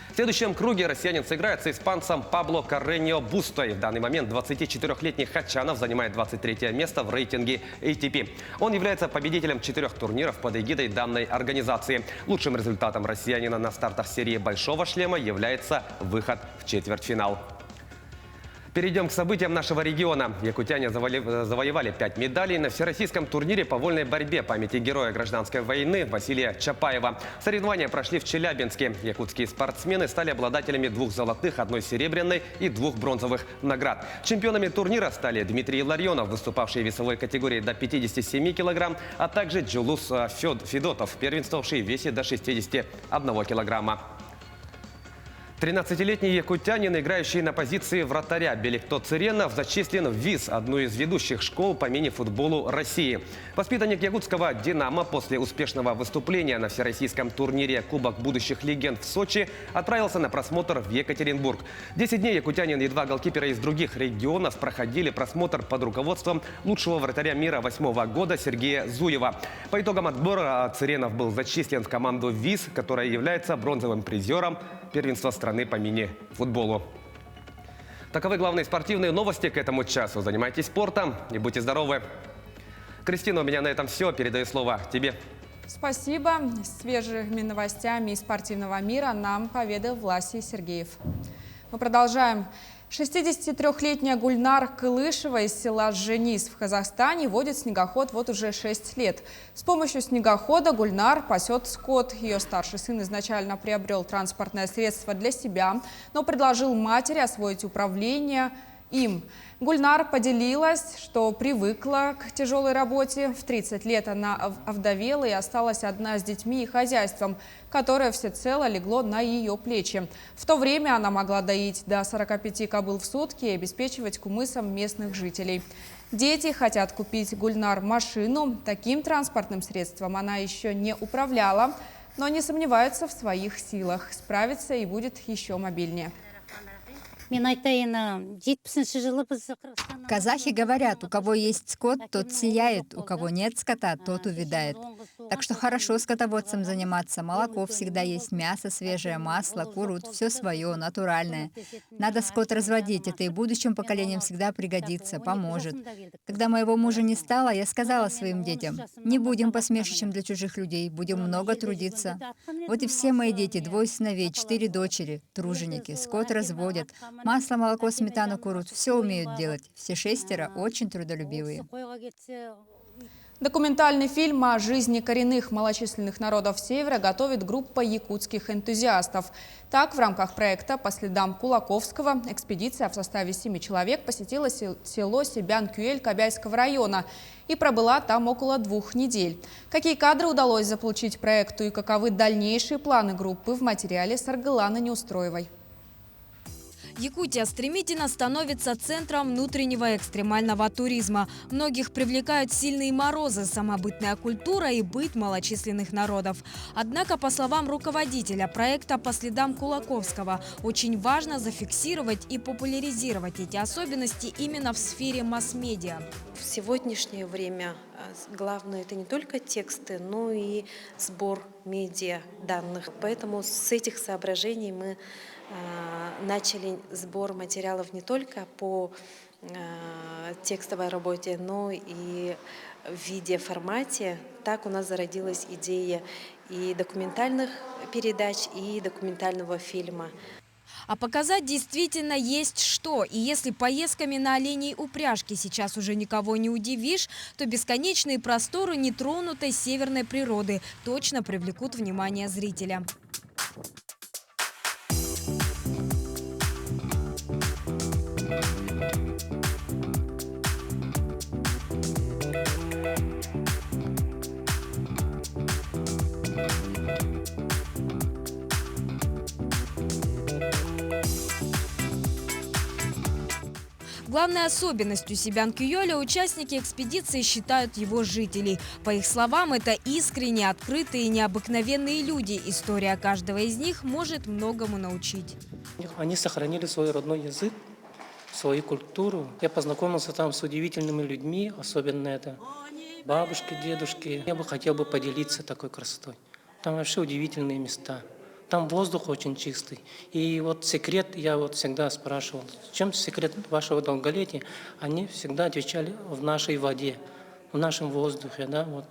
В следующем круге россиянин сыграет с испанцем Пабло Карреньо Бустой. В данный момент 24-летний Хачанов занимает 23 место в рейтинге ATP. Он является победителем 4 турниров под эгидой данной организации. Лучшим результатом россиянина на стартах серии «Большого шлема» является выход в четвертьфинал. Перейдем к событиям нашего региона. Якутяне завоевали 5 медалей на всероссийском турнире по вольной борьбе памяти героя гражданской войны Василия Чапаева. Соревнования прошли в Челябинске. Якутские спортсмены стали обладателями 2 золотых, 1 серебряной и 2 бронзовых наград. Чемпионами турнира стали Дмитрий Ларионов, выступавший в весовой категории до 57 килограмм, а также Джулус Федотов, первенствовавший в весе до 61 килограмма. 13-летний якутянин, играющий на позиции вратаря Беликто Циренов, зачислен в ВИЗ, одну из ведущих школ по мини-футболу России. Воспитанник якутского «Динамо» после успешного выступления на всероссийском турнире «Кубок будущих легенд» в Сочи отправился на просмотр в Екатеринбург. 10 дней якутянин и 2 голкипера из других регионов проходили просмотр под руководством лучшего вратаря мира 2008 года Сергея Зуева. По итогам отбора Циренов был зачислен в команду ВИЗ, которая является бронзовым призером первенства страны по мини-футболу. Таковы главные спортивные новости к этому часу. Занимайтесь спортом и будьте здоровы. Кристина, у меня на этом все. Передаю слово тебе. Спасибо. Свежими новостями из спортивного мира нам поведал Власий Сергеев. Мы продолжаем. 63-летняя Гульнар Кылышева из села Женис в Казахстане водит снегоход вот уже 6 лет. С помощью снегохода Гульнар пасет скот. Ее старший сын изначально приобрел транспортное средство для себя, но предложил матери освоить управление им. Гульнар поделилась, что привыкла к тяжелой работе. В 30 лет она овдовела и осталась одна с детьми и хозяйством, которое всецело легло на ее плечи. В то время она могла доить до 45 кобыл в сутки и обеспечивать кумысом местных жителей. Дети хотят купить Гульнар машину. Таким транспортным средством она еще не управляла, но не сомневается в своих силах. Справится и будет еще мобильнее. Казахи говорят, у кого есть скот, тот сияет, у кого нет скота, тот увядает. Так что хорошо скотоводцем заниматься. Молоко всегда есть, мясо свежее, масло, курут, все свое, натуральное. Надо скот разводить, это и будущим поколениям всегда пригодится, поможет. Когда моего мужа не стало, я сказала своим детям: не будем посмешищем для чужих людей, будем много трудиться. Вот и все мои дети, 2 сыновей, 4 дочери, труженики, скот разводят. Масло, молоко, сметану курут, все умеют делать. Все 6 очень трудолюбивые. Документальный фильм о жизни коренных малочисленных народов Севера готовит группа якутских энтузиастов. Так, в рамках проекта «По следам Кулаковского» экспедиция в составе 7 человек посетила село Себян-Кюэль Кобяйского района и пробыла там около 2 недель. Какие кадры удалось заполучить проекту и каковы дальнейшие планы группы, в материале Саргыланы Неустроевой. Якутия стремительно становится центром внутреннего экстремального туризма. Многих привлекают сильные морозы, самобытная культура и быт малочисленных народов. Однако, по словам руководителя проекта «По следам Кулаковского», очень важно зафиксировать и популяризировать эти особенности именно в сфере масс-медиа. В сегодняшнее время главное — это не только тексты, но и сбор медиа данных. Поэтому с этих соображений мы начали сбор материалов не только по текстовой работе, но и в видеоформате. Так у нас зародилась идея и документальных передач, и документального фильма. А показать действительно есть что. И если поездками на оленей упряжке сейчас уже никого не удивишь, то бесконечные просторы нетронутой северной природы точно привлекут внимание зрителя. Главной особенностью Сибянь-Кюйоля участники экспедиции считают его жителей. По их словам, это искренне, открытые и необыкновенные люди. История каждого из них может многому научить. Они сохранили свой родной язык, свою культуру. Я познакомился там с удивительными людьми, особенно это бабушки, дедушки. Я бы хотел поделиться такой красотой. Там вообще удивительные места. Там воздух очень чистый. И вот секрет, я вот всегда спрашивал, в чем секрет вашего долголетия? Они всегда отвечали: в нашей воде, в нашем воздухе, да, вот,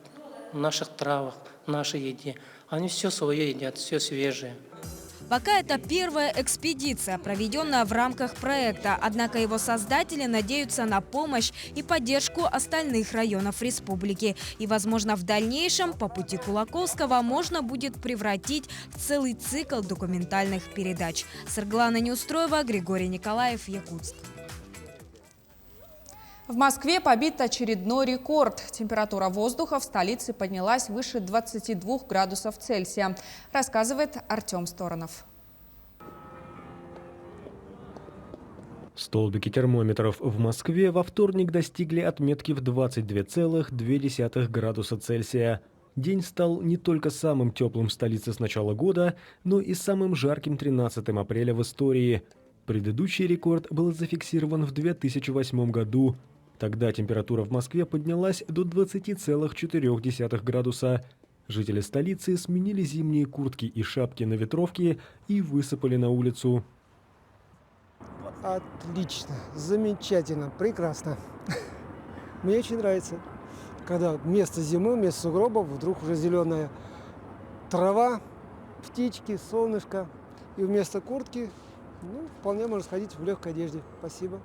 в наших травах, в нашей еде. Они все свое едят, все свежее. Пока это первая экспедиция, проведенная в рамках проекта. Однако его создатели надеются на помощь и поддержку остальных районов республики. И, возможно, в дальнейшем по пути Кулаковского можно будет превратить в целый цикл документальных передач. Сарглана Неустроева, Григорий Николаев, Якутск. В Москве побит очередной рекорд. Температура воздуха в столице поднялась выше 22 градусов Цельсия, рассказывает Артем Сторонов. Столбики термометров в Москве во вторник достигли отметки в 22,2 градуса Цельсия. День стал не только самым теплым в столице с начала года, но и самым жарким 13 апреля в истории. Предыдущий рекорд был зафиксирован в 2008 году. Тогда температура в Москве поднялась до 20,4 градуса. Жители столицы сменили зимние куртки и шапки на ветровки и высыпали на улицу. Отлично, замечательно, прекрасно. Мне очень нравится, когда вместо зимы, вместо сугробов вдруг уже зеленая трава, птички, солнышко. И вместо куртки вполне можно сходить в легкой одежде. Спасибо.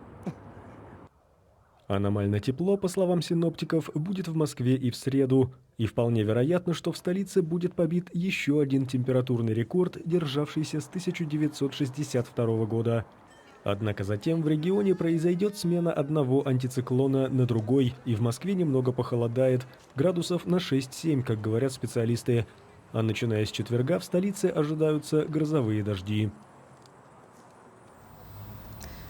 Аномально тепло, по словам синоптиков, будет в Москве и в среду. И вполне вероятно, что в столице будет побит еще один температурный рекорд, державшийся с 1962 года. Однако затем в регионе произойдет смена одного антициклона на другой, и в Москве немного похолодает, градусов на 6-7, как говорят специалисты. А начиная с четверга в столице ожидаются грозовые дожди.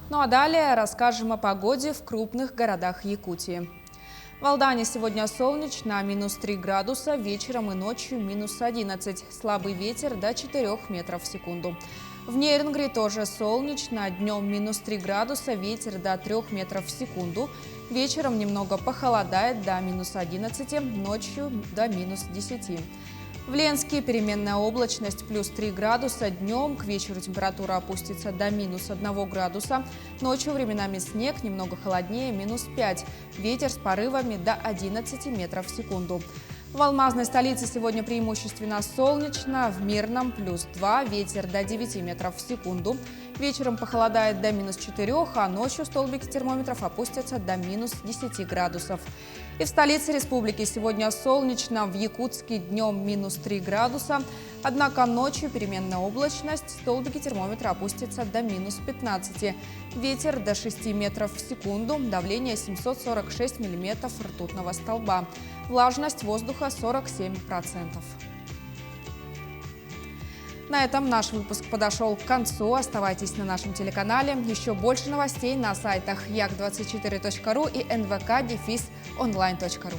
Ну а далее расскажем о погоде в крупных городах Якутии. В Алдане сегодня солнечно, минус 3 градуса, вечером и ночью минус 11. Слабый ветер до 4 метров в секунду. В Нерюнгри тоже солнечно, днем минус 3 градуса, ветер до 3 метров в секунду. Вечером немного похолодает до минус 11, ночью до минус 10. В Ленске переменная облачность плюс 3 градуса, днем к вечеру температура опустится до минус 1 градуса, ночью временами снег, немного холоднее, минус 5, ветер с порывами до 11 метров в секунду. В алмазной столице сегодня преимущественно солнечно, в Мирном плюс 2, ветер до 9 метров в секунду. Вечером похолодает до минус 4, а ночью столбики термометров опустятся до минус 10 градусов. И в столице республики сегодня солнечно, в Якутске днем минус 3 градуса. Однако ночью переменная облачность, столбики термометра опустятся до минус 15. Ветер до 6 метров в секунду, давление 746 миллиметров ртутного столба. Влажность воздуха 47%. На этом наш выпуск подошел к концу. Оставайтесь на нашем телеканале. Еще больше новостей на сайтах yak24.ru и nvk-online.ru.